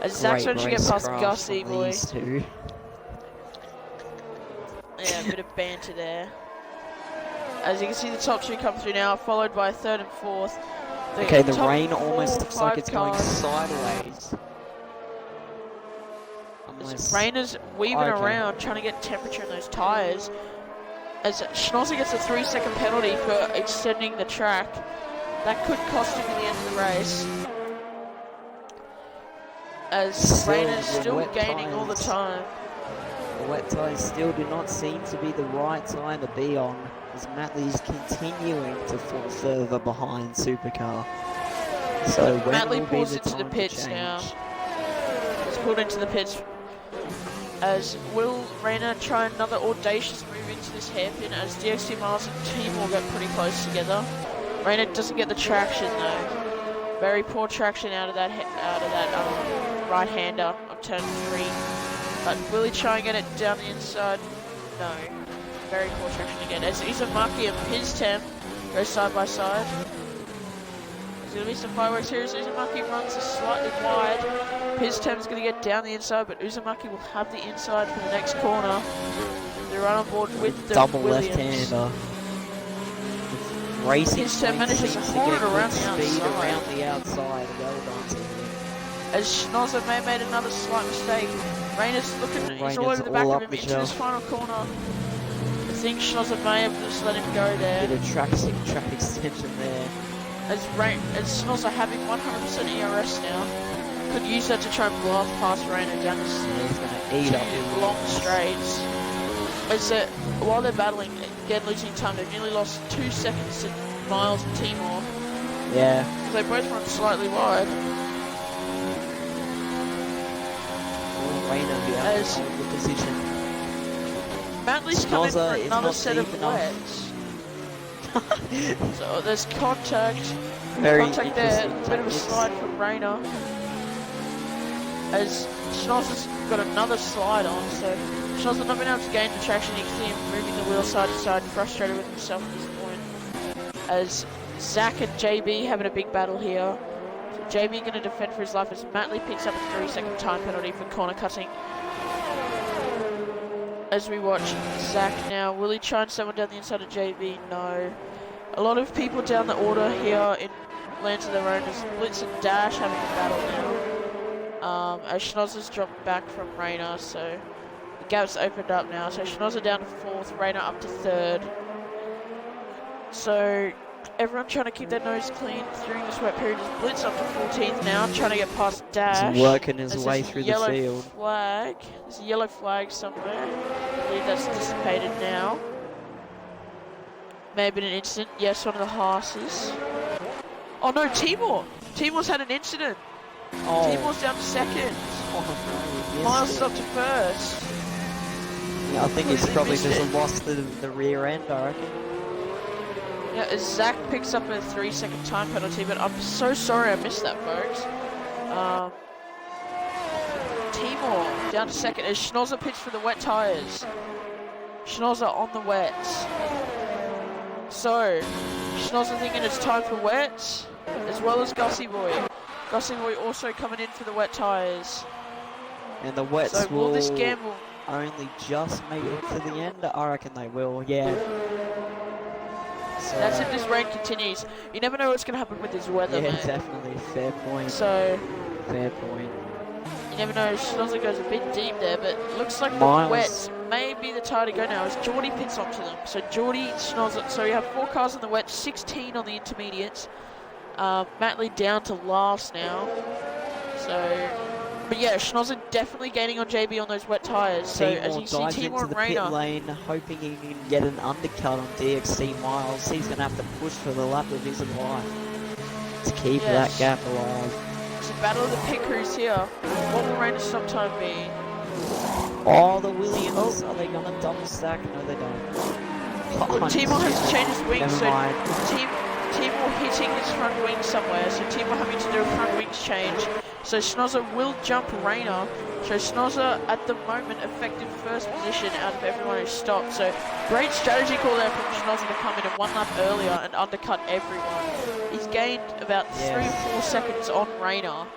As Zach's managed to get past Gussie, boy. Yeah, a bit of banter there. As you can see, the top two come through now, followed by third and fourth. Okay, the rain almost looks like it's going sideways. Rayner's weaving around, trying to get temperature in those tyres. As Schnozzer gets a 3-second penalty for extending the track. That could cost him in the end of the race. As Rayner's still gaining all the time. The wet tyres still do not seem to be the right time to be on, as Matley's continuing to fall further behind Supercar. So Matley pulls into the pits now. He's pulled into the pits. As will Rayner try another audacious move into this hairpin, as DXT Miles and Timor get pretty close together. Rayner doesn't get the traction though. Very poor traction out of that right-hander of turn 3. But will he try and get it down the inside? No. Very poor traction again. As Uzumaki and his temp go side by side. There's going to be some fireworks here as Uzumaki runs slightly wide. His temp's going to get down the inside, but Uzumaki will have the inside for the next corner. They run on board with the double Williams. left-hander. Racing his temp manages to hold it around the outside. Well done to him. As Schnozzer may have made another slight mistake. Rayner's looking, he's all over the back of him into this final corner. I think Schnozzer may have just let him go there. Bit of track extension there. As Schnozzer having 100% ERS now, could use that to try and blast past Rayner down the long straights. As while they're battling, again losing time, they've nearly lost 2 seconds to Miles and Timor. Yeah. They both run slightly wide. As the position. Matley's coming for another set of wets. So there's contact. Contact there, a bit of a slide from Rayner. As Schnozzer's got another slide on, so Schnozzer not been able to gain the traction. You can see him moving the wheel side to side, frustrated with himself at this point. As Zach and JB having a big battle here. So JB going to defend for his life as Matley picks up a 3-second time penalty for corner cutting. As we watch Zach now, will he try and send one down the inside of JB? No. A lot of people down the order here in Lands of Their Own as Blitz and Dash having a battle now. As Schnozzer's dropped back from Rayner, so the gap's opened up now. So Schnozzer down to 4th, Rayner up to 3rd. So everyone trying to keep their nose clean during this wet period. Is Blitz up to 14th now, trying to get past Dash. He's working his There's way this through the yellow field. flag. There's a yellow flag somewhere. I believe that's dissipated now. Maybe an incident. Yes, one of the horses. Oh no, Timor! Timor's had an incident. Oh. Timor's down to second. Oh, no, Miles yes. is up to first. Yeah, I think it's probably just lost the rear end, I reckon. Yeah, as Zach picks up a 3-second time penalty, but I'm so sorry I missed that, folks. Timor down to second as Schnozzer pits for the wet tyres. Schnozzer on the wets. So, Schnozzer thinking it's time for wets, as well as Gussie Boy. Gussie Boy also coming in for the wet tyres. And the wets So will this gamble only just make it to the end? I reckon they will, yeah. So, that's if this rain continues. You never know what's going to happen with this weather, yeah, man. definitely. Fair point. So, fair point. you never know. Schnozzer goes a bit deep there, but looks like Miles. the wets may be the tire to go now as Geordie pits onto them. So Geordie, Schnozzer. So we have 4 cars on the wet, 16 on the intermediates. Matley down to last now. So, but yeah, Schnozzer definitely gaining on JB on those wet tyres. So as you see, Timor and pit Rayner. lane, hoping he can get an undercut on DXT Miles. He's going to have to push for the lap of his life to keep that gap alive. It's a battle of the pit crews here. What will Rayner's stop time be? Oh, the Williams. Are they going to double stack? No, they don't. Well, Timor has to change his wings, Never so mind. Timor hitting his front wing somewhere, so Timor having to do a front wings change. So Schnozzer will jump Rayner. So Schnozzer at the moment effective first position out of everyone who stopped. So great strategy call there from Schnozzer to come in and 1 lap earlier and undercut everyone. He's gained about 3 or 4 seconds on Rayner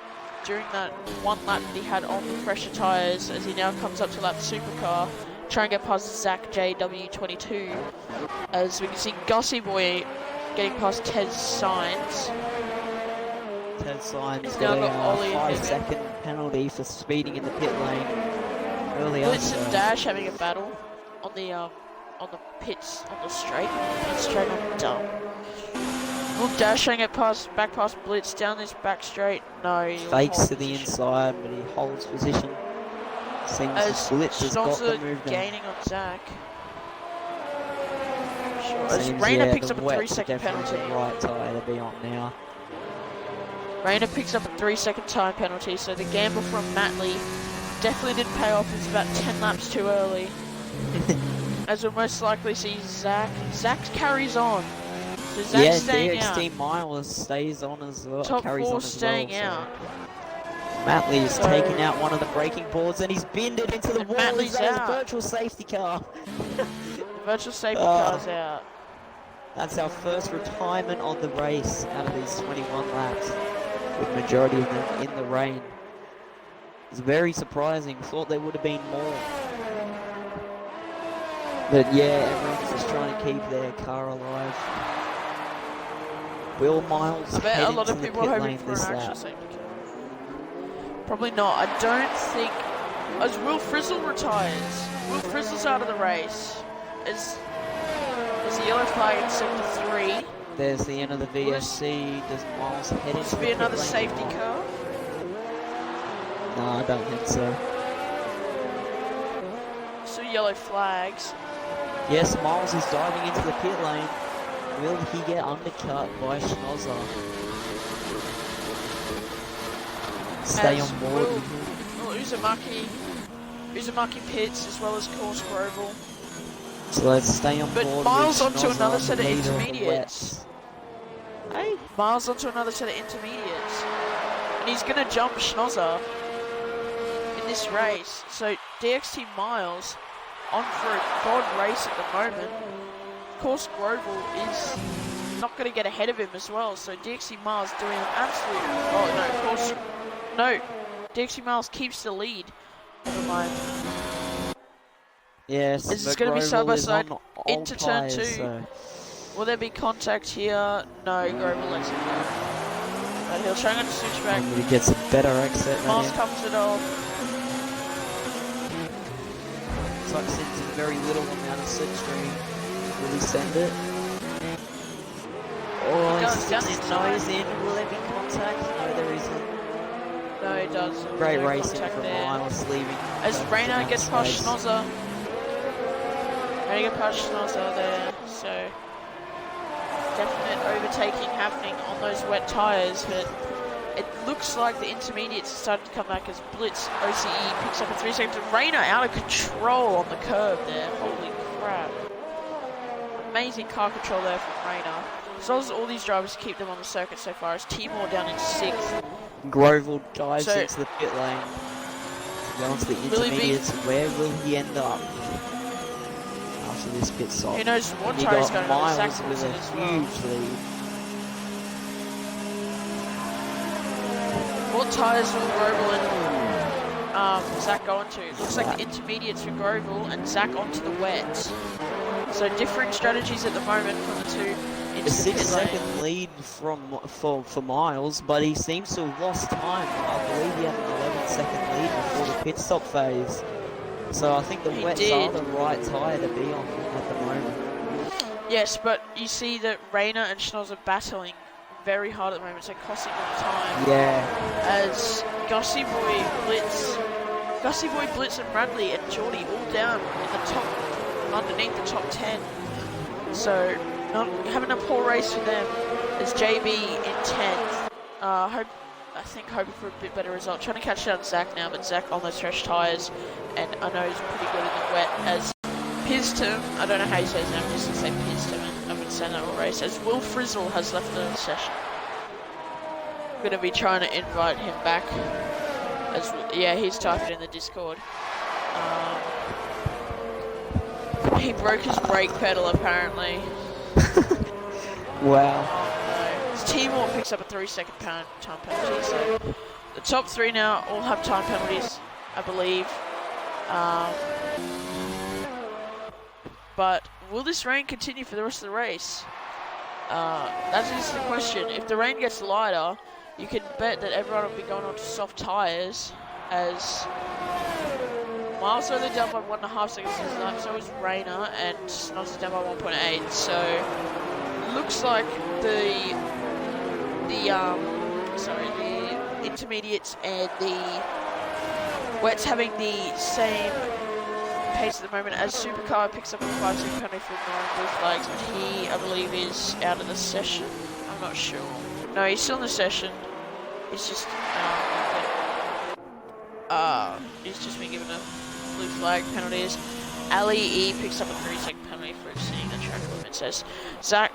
during that 1 lap that he had on the fresher tyres as he now comes up to lap supercar. Try and get past Zach JW22. As we can see Gussie Boy getting past Tez Signs. Ted Signs He's got now a got Ollie ahead. 5-second penalty for speeding in the pit lane earlier. Blitz and Dash having a battle on the pits on the straight. Not straight on the dump. Will Dash trying to get back past Blitz down this back straight? No. He Fakes to the inside, but he holds position. Seems as Blitz has got the movement. Gaining on Zach. Sure. As Seems, Rayner picks the up a wet's 3-second definitely penalty. the right tyre to be on now. Rayner picks up a 3-second time penalty, so the gamble from Matley definitely didn't pay off. It's about 10 laps too early. As we'll most likely see Zach. Zach carries on. So Zach's staying out. DXT Miles stays on as well. Top carries 4 on as staying well, out. So. Matley is taking out one of the braking boards and he's binned it into the wall. Matley's That is out. a virtual safety car. The virtual safety car's out. That's our first retirement on the race out of these 21 laps, with majority of them in the rain. It's very surprising. Thought there would have been more. But yeah, everyone's just trying to keep their car alive. Will Miles I bet head a lot into of the people pit are hoping lane for an this actual lap? safety car. Probably not. I don't think. As Will Frizzle retires, Will Frizzle's out of the race. As the yellow flag in sector 3. There's the end of the VSC. Does Miles head into the Be pit another lane safety or not? car. No, I don't think so. So yellow flags. Yes, Miles is diving into the pit lane. Will he get undercut by Schnozzer? Stay As on board. Will Uzumaki pits as well as Course Grovel. So let's stay on But board. Miles with onto Schnozzer another on set the of leader the intermediates. wets. Hey, Miles onto another set of intermediates. And he's going to jump Schnozzer in this race. So DXT Miles on for a god race at the moment. Of course, Grovel is not going to get ahead of him as well. So DXT Miles doing an absolute... Oh, no, of course... No, DXT Miles keeps the lead. Never mind. Yes, This is but going to be Grovel side by is side on into old turn tyres, 2. so Will there be contact here? No, Grover lets it go. But he'll try and switch back. he gets a better exit than Miles him. comes it off. Tucks into very little amount of slipstream. Will he send it? Oh, down the inside. Nose in. Will there be contact? No, there isn't. No, it does. Great No racing contact from there. Miles, leaving. As Rayner gets past Schnozzer. Rayner gets past Schnozzer there, so definite overtaking happening on those wet tyres, but it looks like the intermediates are starting to come back as Blitz OCE picks up a 3 seconds. Rayner out of control on the curb there. Holy crap. Amazing car control there from Rayner. As well as all these drivers keep them on the circuit so far, as Timor down in 6th. Grovel dives into the pit lane to go onto the intermediates. Where will he end up after this pit stop? Who knows what tyre's going on? Miles with a huge lead. What tyres will Grovel and Zach go onto? It looks like the intermediates for Grovel and Zach onto the wet. So differing strategies at the moment from the two. A 6-second lead for Miles, but he seems to have lost time. I believe he had an 11-second lead before the pit stop phase. So I think the wets are the right tyre to be on at the moment. Yes, but you see that Rayner and Schnozzer battling very hard at the moment, so costing them time. Yeah. As Gussie Boy, Blitz and Bradley and Geordie all down in the top, underneath the top 10. So not having a poor race for them. As JB in 10th. Hoping for a bit better result. Trying to catch down Zach now, but Zach on those fresh tyres, and I know he's pretty good in the wet. As Piston, I don't know how you say his name, I'm just going to say Piston. I've been saying that all race. As Will Frizzle has left the session. I'm going to be trying to invite him back. As yeah, he's typed in the Discord. He broke his brake pedal apparently. Wow. Oh no. Timor picks up a 3-second time penalty, so the top 3 now all have time penalties, I believe. But will this rain continue for the rest of the race? That is the question. If the rain gets lighter, you can bet that everyone will be going on to soft tyres, as Miles only down by 1.5 seconds this time, so is Rayner, and Snozzer's down by 1.8. So looks like the intermediates and the wets having the same pace at the moment, as Supercar picks up a 5-second penalty for ignoring blue flags, but he, I believe, is out of the session. I'm not sure. No, he's still in the session. It's just he's just been given a blue flag penalties. Ali E picks up a 3-second penalty for exceeding the track limit.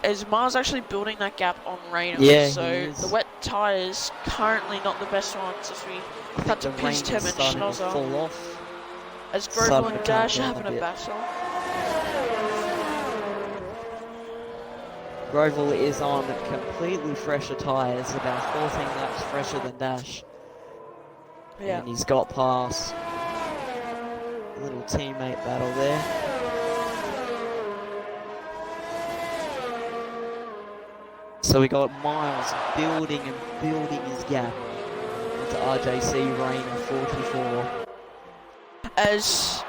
As Miles actually building that gap on Rayner. Yeah, so the wet tyres currently not the best ones as we cut to Piston and Schnozzer. Fall off. As Grovel and Dash are having a battle. Grovel is on completely fresher tyres, about 14 laps fresher than Dash. Yeah. And he's got past. A little teammate battle there. So we got Miles building his gap into RJC Rayner 44. As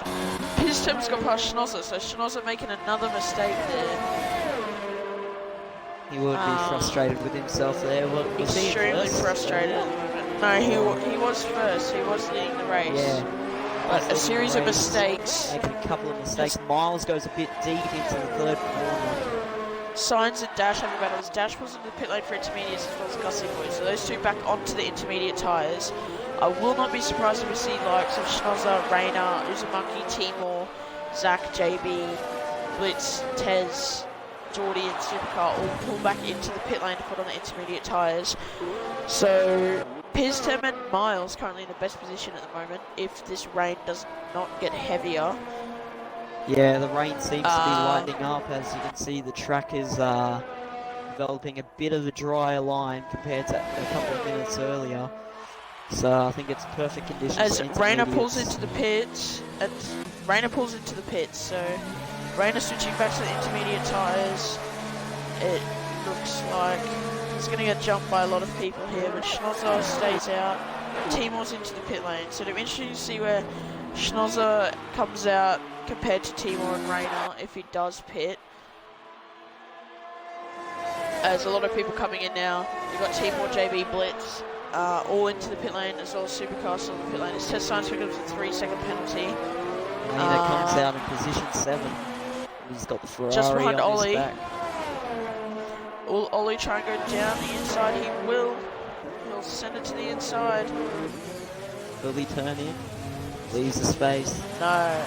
Piston's got past Schnozzer, so Schnozzer making another mistake there. He would be frustrated with himself there. Extremely frustrated at the moment. No, he was first. He was leading the race. Yeah. But a series of mistakes. Making a couple of mistakes. Miles goes a bit deep into the third corner. Signs and Dash having battles. Dash was in the pit lane for intermediates as well as Gussie Boy. So those two back onto the intermediate tyres. I will not be surprised if we see likes of Schnozzer, Rayner, Uzamonkey, Timor, Zach, JB, Blitz, Tez, Geordie and Supercar all pull back into the pit lane to put on the intermediate tyres. So Piston and Miles currently in the best position at the moment if this rain does not get heavier. Yeah, the rain seems to be lightening up. As you can see, the track is developing a bit of a drier line compared to a couple of minutes earlier. So I think it's perfect conditions. As Rayner pulls into the pits, so Rayner switching back to the intermediate tyres. It looks like he's going to get jumped by a lot of people here, but Schnozzer stays out. Timor's into the pit lane, so it'll be interesting to see where Schnozzer comes out compared to Timor and Rayner if he does pit. There's a lot of people coming in now. You've got Timor, JB, Blitz, all into the pit lane, as well as Supercars on the pit lane. It's test science because of a 3-second penalty. Lena comes out in position 7. He's got the Ferrari just behind on Ollie. his back. Ollie try and go down the inside. He will. He'll send it to the inside. Will he turn in? Leaves the space. No.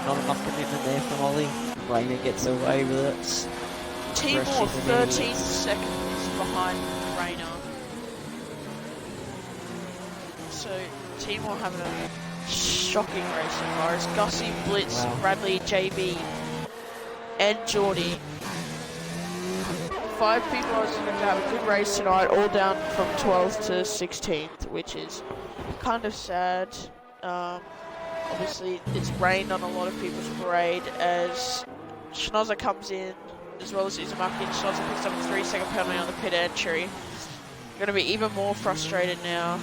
Not enough commitment there from Ollie. Rainer gets away with it. Timor 13 seconds behind Rainer. So Timor having a shocking race so far. It's Gussie, Blitz, Bradley, JB, and Geordie. 5 people I was going to have a good race tonight, all down from 12th to 16th, which is kind of sad. Obviously, it's rained on a lot of people's parade as Schnozzer comes in, as well as Uzumaki, and Schnozzer picks up a 3-second penalty on the pit entry. Going to be even more frustrated now.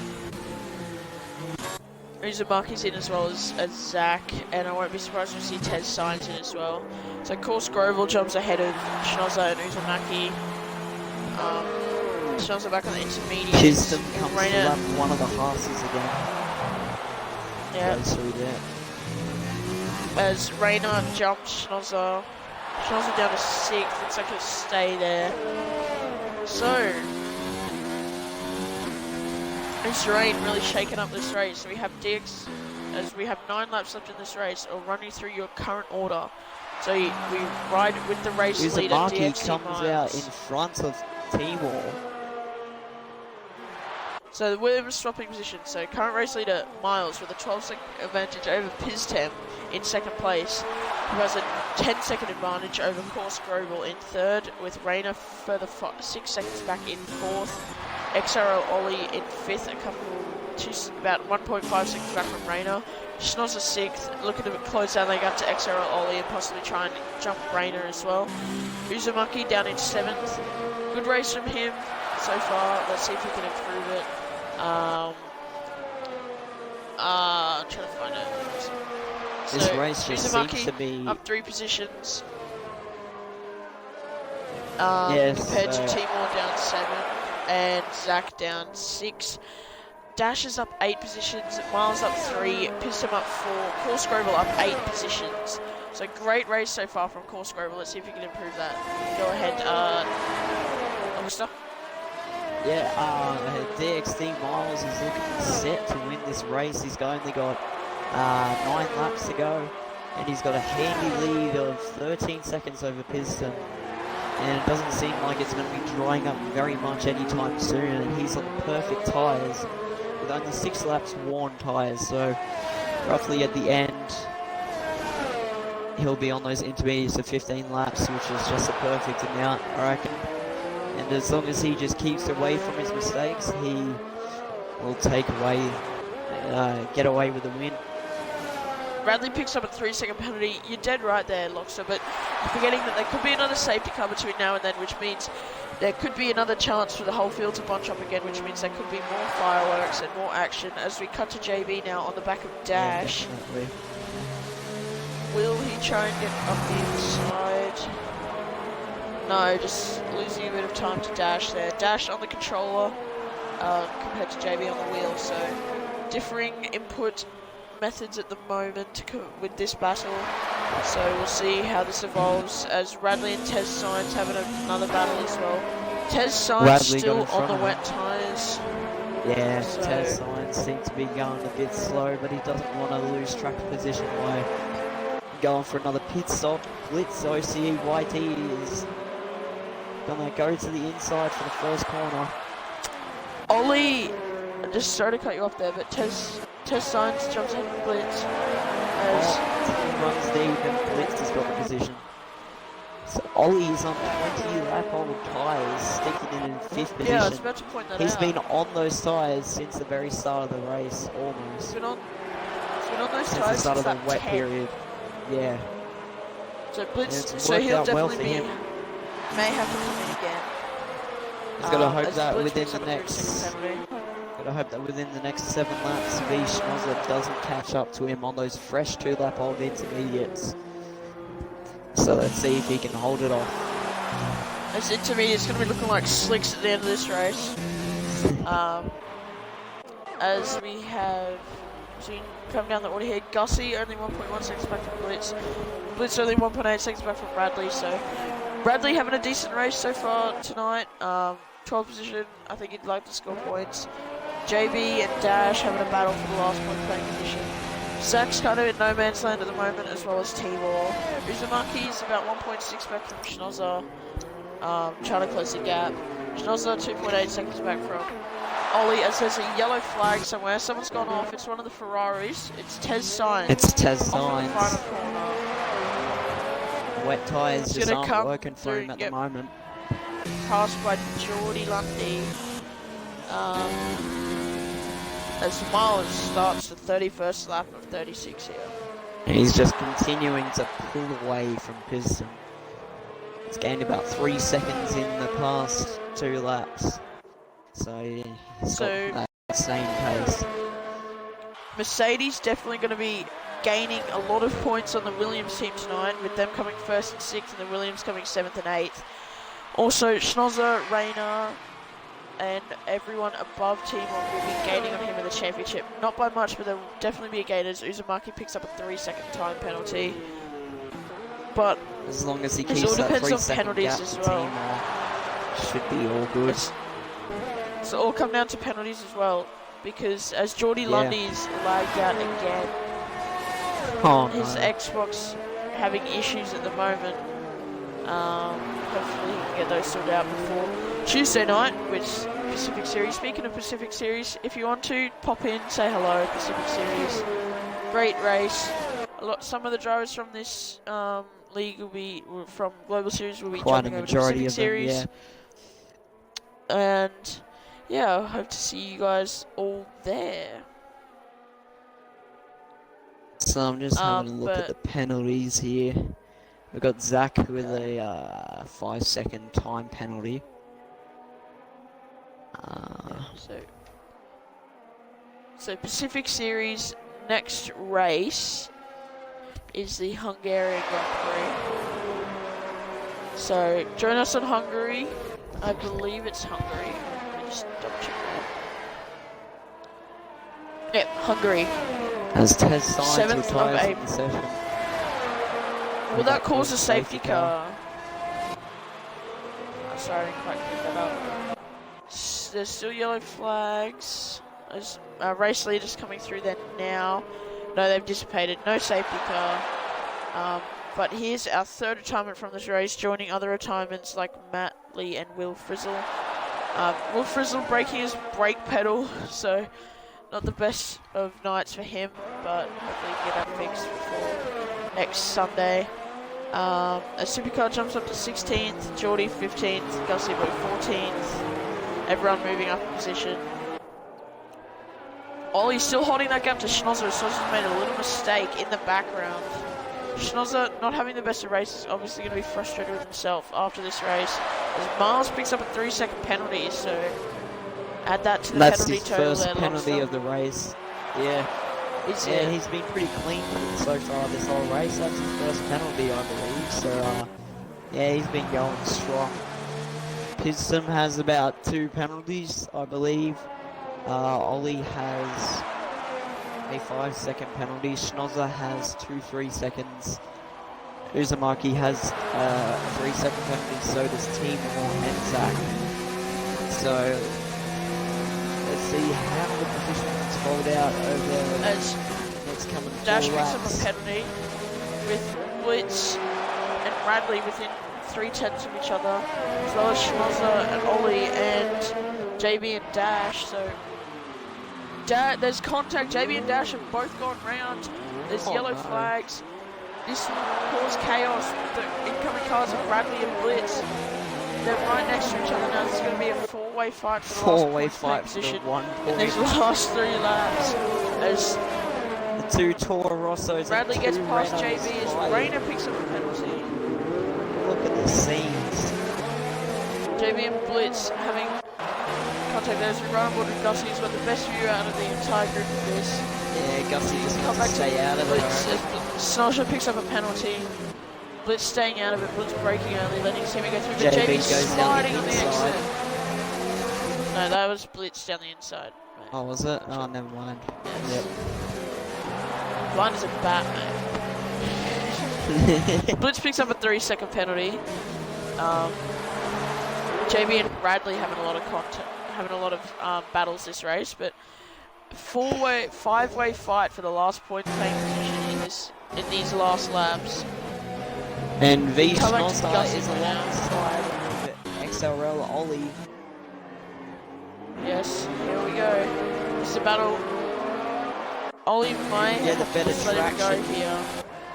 Uzumaki's in as well as Zach, and I won't be surprised to see Tez Signs in as well. So Course Grovel jumps ahead of Schnozzer and Uzumaki. Schnozzer back on the intermediate. Chisholm comes to lap one of the horses again. Yeah. Through there. As Rainer jumps Schnozzer down to 6th, looks like he'll stay there. So, it's rain really shaking up this race. So we have DX, as we have 9 laps left in this race. I'll run you through your current order. So we ride with the race leader, DX comes Miles. out in front of Timor. So the Williams swapping position. So current race leader Miles with a 12-second advantage over Piztem in 2nd place, who has a 10-second advantage over Course Grobel in 3rd, with Rainer further 6 seconds back in 4th. XRO Ollie in 5th, about 1.5 seconds back from Rainer. Schnozzer 6th, looking to close down leg up to XRO Ollie and possibly try and jump Rainer as well. Uzumaki down in 7th. Good race from him so far. Let's see if we can improve it. Trying to find it. This race just Uzumaki seems to be up 3 positions. yes, compared to Timor down 7 and Zach down 6. Dash is up 8 positions, Miles up 3, Piston up 4, Course Grobel up 8 positions. So great race so far from Course Grobel. Let's see if we can improve that. Go ahead, Augusta. Yeah, DXD Miles is looking set to win this race. He's only got 9 laps to go, and he's got a handy lead of 13 seconds over Piston. And it doesn't seem like it's going to be drying up very much anytime soon, and he's on perfect tyres with only 6 laps worn tyres, so roughly at the end he'll be on those intermediates of 15 laps, which is just a perfect amount, I reckon. And as long as he just keeps away from his mistakes, he will get away with the win. Bradley picks up a 3-second penalty. You're dead right there, Loxer, but you're forgetting that there could be another safety car between now and then, which means there could be another chance for the whole field to bunch up again, which means there could be more fireworks and more action as we cut to JB now on the back of Dash. Yeah, will he try and get up the inside? No, just losing a bit of time to Dash there. Dash on the controller compared to JB on the wheel, so differing input methods at the moment with this battle, so we'll see how this evolves as Radley and Tez Signs having another battle as well. Tez Signs still on the wet tyres. Yeah, so Tez Signs seems to be going a bit slow, but he doesn't want to lose track position by going for another pit stop. Blitz OCE YT is gonna go to the inside for the first corner. Ollie, just sorry to cut you off there, but Tez Signs jumps in Blitz as he runs deep and Blitz has got the position. So Ollie is on 20 lap old tyres, sticking in 5th position. Yeah, I was about to point that out. He's been on those tyres since the very start of the race, almost. He's been on those since tyres the start of the wet 10. period. Yeah. So Blitz, so he'll definitely may have to come in again. He's got to hope that within the next 7 laps, V Schnozzer doesn't catch up to him on those fresh 2-lap-old intermediates. So let's see if he can hold it off. as intermediate's going to be looking like slicks at the end of this race. As we have come down the order here, Gussie only 1.1 seconds back from Blitz. Blitz only 1.8 seconds back from Bradley, so Bradley having a decent race so far tonight. 12th position, I think he'd like to score points. JB and Dash having a battle for the last point playing position. Zach's kind of in no man's land at the moment, as well as T-Ball. Uzumaki's about 1.6 back from Schnozzer, trying to close the gap. Schnozzer 2.8 seconds back from Ollie, as there's a yellow flag somewhere. Someone's gone off. It's one of the Ferraris. It's Tez Sainz. It's Tez Sainz. Final corner. Wet tyres just aren't working for him at the moment. Passed by Geordie Lundy. As Miles starts the 31st lap of 36 here. And he's just continuing to pull away from Piston. He's gained about 3 seconds in the past 2 laps. So he's got that same pace. Mercedes definitely going to be gaining a lot of points on the Williams team tonight, with them coming 1st and 6th and the Williams coming 7th and 8th. Also, Schnozzer, Rayner, and everyone above Team 1 will be gaining on him in the championship. Not by much, but there will definitely be a gain as Uzumaki picks up a 3-second time penalty. But as long as he keeps that 3-second gap as to well, should be all good. It's all come down to penalties as well, because as Geordie Lundy's lagged out again, his Xbox having issues at the moment. Hopefully he can get those sorted out before Tuesday night with Pacific Series. Speaking of Pacific Series, if you want to pop in, say hello. Pacific Series, great race. Some of the drivers from this league from Global Series will be jumping over to Pacific Series. And yeah, I hope to see you guys all there. So I'm just having a look at the penalties here. We've got Zach with a 5-second time penalty. So Pacific Series next race is the Hungarian Grand Prix. So join us on Hungary. I believe it's Hungary. Let me just double check that. Yep, Hungary. As Tez Sainz 7th retires of in the session. Will that cause a safety car? I'm sorry, I didn't quite pick that up. There's still yellow flags. There's race leaders coming through there now. No, they've dissipated. No safety car. But here's our 3rd retirement from this race, joining other retirements like Matt Lee and Will Frizzle. Will Frizzle breaking his brake pedal, so not the best of nights for him, but hopefully he can get that fixed before next Sunday. A supercar jumps up to 16th, Geordie 15th, Gussie 14th. Everyone moving up in position. Ollie's still holding that gap to Schnozzer. Schnozzer's made a little mistake in the background. Schnozzer, not having the best of races, is obviously going to be frustrated with himself after this race. As Miles picks up a 3-second penalty, so add that to the penalty total. That's his first penalty of the race. Yeah. He's been pretty clean so far this whole race. That's his first penalty, I believe. So, yeah, he's been going strong. Piston has about 2 penalties, I believe. Ollie has a 5-second penalty. Schnozzer has 2 3-seconds. Uzumaki has a 3-second penalty. So does Timor and Zach. So let's see how the positions fold out over as next coming 4 Dash picks laps. up a penalty with Blitz and Bradley within 3/10 of each other, as well as Schnozzer and Ollie and JB and Dash. So there's contact. JB and Dash have both gone round. There's yellow flags. This will cause chaos with the incoming cars of Bradley and Blitz. They're right next to each other now. This is going to be a 4-way fight for the last position in these last 3 laps. As the 2 Toro Rossos, Bradley gets past JB as Rayner picks up a penalty. Look at the scenes. JB and Blitz having contact there as we run on board with Gussie. He's got the best view out of the entire group of this. Yeah, Gussie just needs to stay out of it. Snodger picks up a penalty. Blitz staying out of it, Blitz breaking early, letting Timmy go through, but JB JB goes sliding down on the the inside. exit. No, that was Blitz down the inside. Mate. Oh, was it? Oh, never mind. Yes. Blind as a bat, mate. Blitz picks up a 3-second penalty. JB and Bradley having a lot of battles this race, but five-way fight for the last point playing position in these last laps. And V Coming to Schnozzer Gussie is now. alongside with XRL Ollie. Yes, here we go. This is a battle. Ollie might the better let him go traction. here.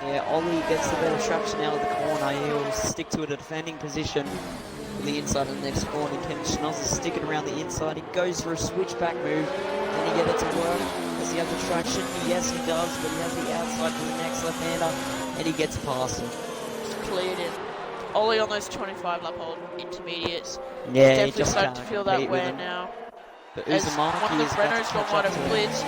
Yeah, Ollie gets the better traction out of the corner. He'll stick to a defending position for the inside of the next corner. Ken Schnozzer sticking around the inside. He goes for a switchback move. Can he get it to work? Does he have the traction? Yes, he does, but he has the outside for the next left-hander, and he gets past him. Cleared in. Ollie on those 25 lap hold intermediates. Yeah, Definitely he just starting can't to feel compete that with wear him. now. But As Uzumaki one of is the about Renaults to gone catch wide up of to him. Blitz.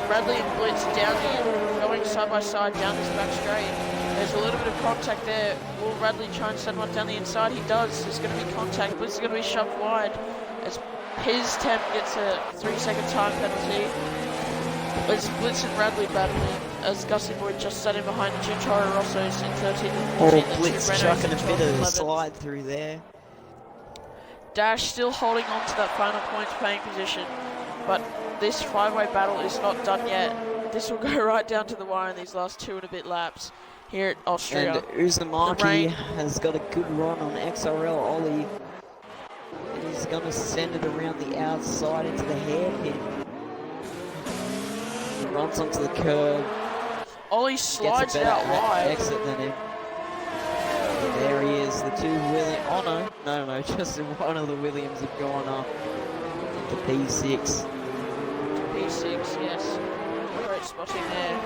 Bradley and Blitz down here, going side by side down this back straight. There's a little bit of contact there. Will Bradley try and send one down the inside? He does. There's going to be contact. Blitz is going to be shoved wide as his temp gets a 3-second time penalty. As Blitz and Bradley battling, as Gussie Boy just sat in behind Jim Toro Rosso's in 13 and 14. Oh, Blitz chucking a bit of a slide through there. Dash still holding on to that final points playing position, but this 5-way battle is not done yet. This will go right down to the wire in these last 2 and a bit laps here at Austria. And Uzumaki has got a good run on XRL Ollie. And he's going to send it around the outside into the hairpin. He runs onto the curb. Ollie Gets slides a better out wide. exit than him. And there he is, the two Williams. Oh no, just one of the Williams have gone up to P6. P6, yes. Great spotting there.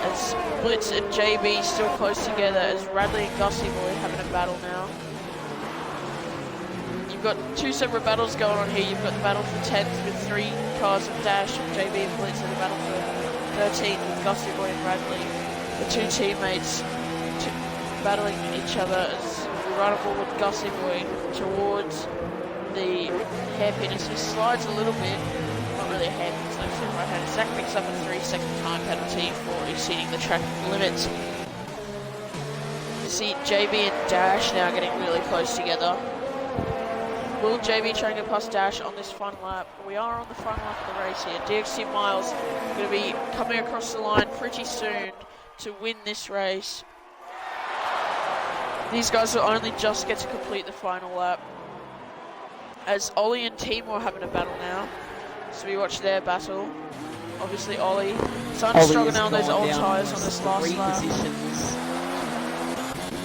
As Blitz and JB still close together as Radley and Gussie Boy having a battle now. You've got 2 separate battles going on here. You've got the battle for 10th with 3 cars of Dash and JB and Blitz, and the battle for 13th with Gussie Boy and Radley. The 2 teammates battling each other as we run forward Gussie Boy towards the hairpin as he slides a little bit. Not really a hairpin, it's actually right hand. Zach picks up a 3-second time penalty for exceeding the track limits. You see JB and Dash now getting really close together. Will JB try and get past Dash on this final lap? We are on the final lap of the race here. DXT Miles going to be coming across the line pretty soon to win this race. These guys will only just get to complete the final lap. As Ollie and Timor are having a battle now. So we watch their battle. Obviously Ollie starting to struggle now on those old tyres on this last lap.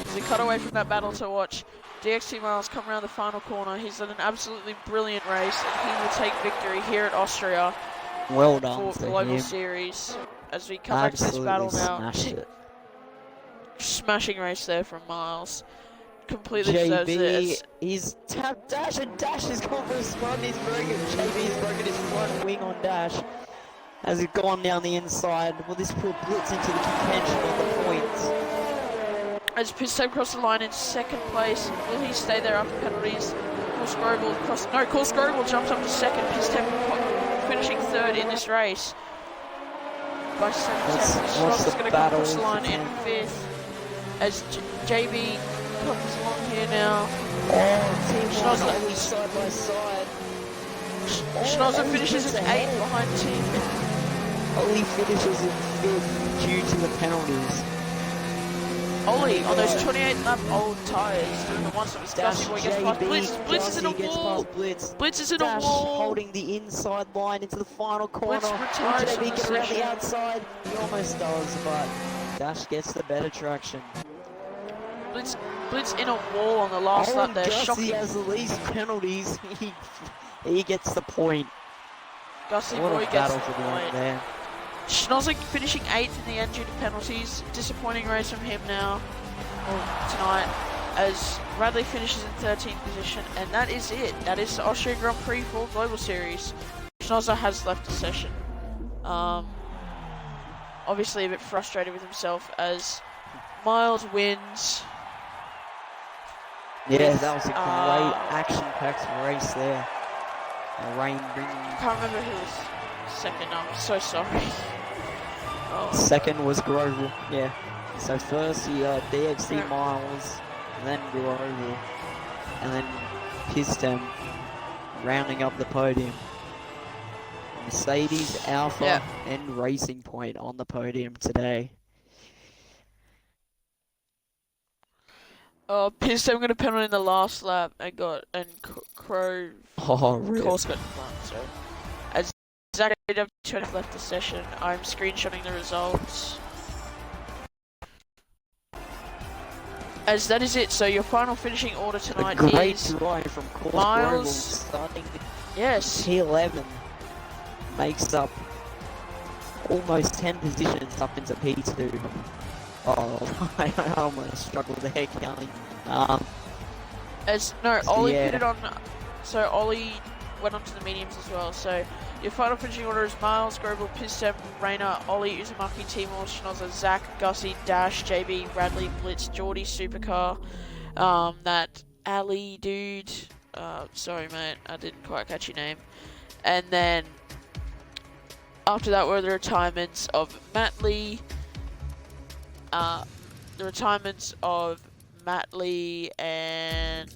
As we cut away from that battle to watch DXT Miles come around the final corner. He's done an absolutely brilliant race and he will take victory here at Austria. Well done for Global Series. As we come back to this battle now. Smashed it. Smashing race there from Miles. Completely deserves it. He's tapped Dash and Dash has gone for a spun. He's broken. JB's broken his front wing on Dash. Has it gone down the inside? Will this put Blitz into the contention on the points? As Pistep across the line in 2nd place. Will he stay there after penalties? Cool Scroble jumps up to 2nd. Pistep finishing 3rd in this race. By 7 seconds. Is going to come across the line in 5th. As JB comes along here now. Oh, side by side. Schnozzer finishes in 8th behind Team. Ollie finishes in 5th due to the penalties. Ollie on those 28 lap old tyres, doing the ones that was Gussie Boy gets past Blitz. Blitz is in a wall. Blitz is in a Dash wall. Holding the inside line into the final corner. Blitz retires JB from the get around section. the outside. He almost does, but Dash gets the better traction. Blitz in a wall on the last lap there. Gussie has the least penalties. He gets the point. Gussie What Boy a gets battle the for the end point. there. Schnozzer finishing 8th in the end due to penalties. Disappointing race from him now, tonight, as Radley finishes in 13th position, and that is it. That is the Austrian Grand Prix for Global Series. Schnozzer has left the session. Obviously a bit frustrated with himself as Miles wins. Yeah, with, that was a great action-packed race there. The rain bringing. I can't remember who was second. I'm so sorry. Oh, Second was Grovel, yeah. So first you got DXC Yeah. Miles, then Grovel, and then Piston rounding up the podium. Mercedes, Alpha, Yeah. and Racing Point on the podium today. Piston got a penalty in the last lap and Crow Rip. course got in front. So as Zach has left the session, I'm screenshotting the results. As that is it, so your final finishing order tonight A great is drive from course Miles. Grovel starting Yes. P11 makes up almost 10 positions up into P2. Oh, I almost struggled there counting. Ollie yeah. pitted on, so Ollie went on to the mediums as well. So your final finishing order is Miles, Grobel, Pistem, Rayner, Ollie, Uzumaki, Timor, Schnozer, Zach, Gussie, Dash, JB, Bradley, Blitz, Geordie, Supercar, that Ali dude, sorry mate, I didn't quite catch your name. And then after that were the retirements of Matt Lee, and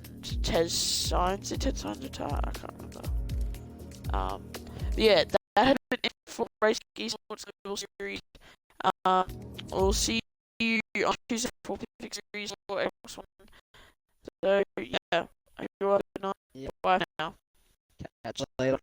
Tez Signs. Did Tez Signs retire? I can't remember. Yeah, that had been it for Race Esports Global Series. We'll see you on Tuesday for Pacific Series or Xbox One. So yeah, I hope you all have a good night. Yep. Bye now. Catch you later.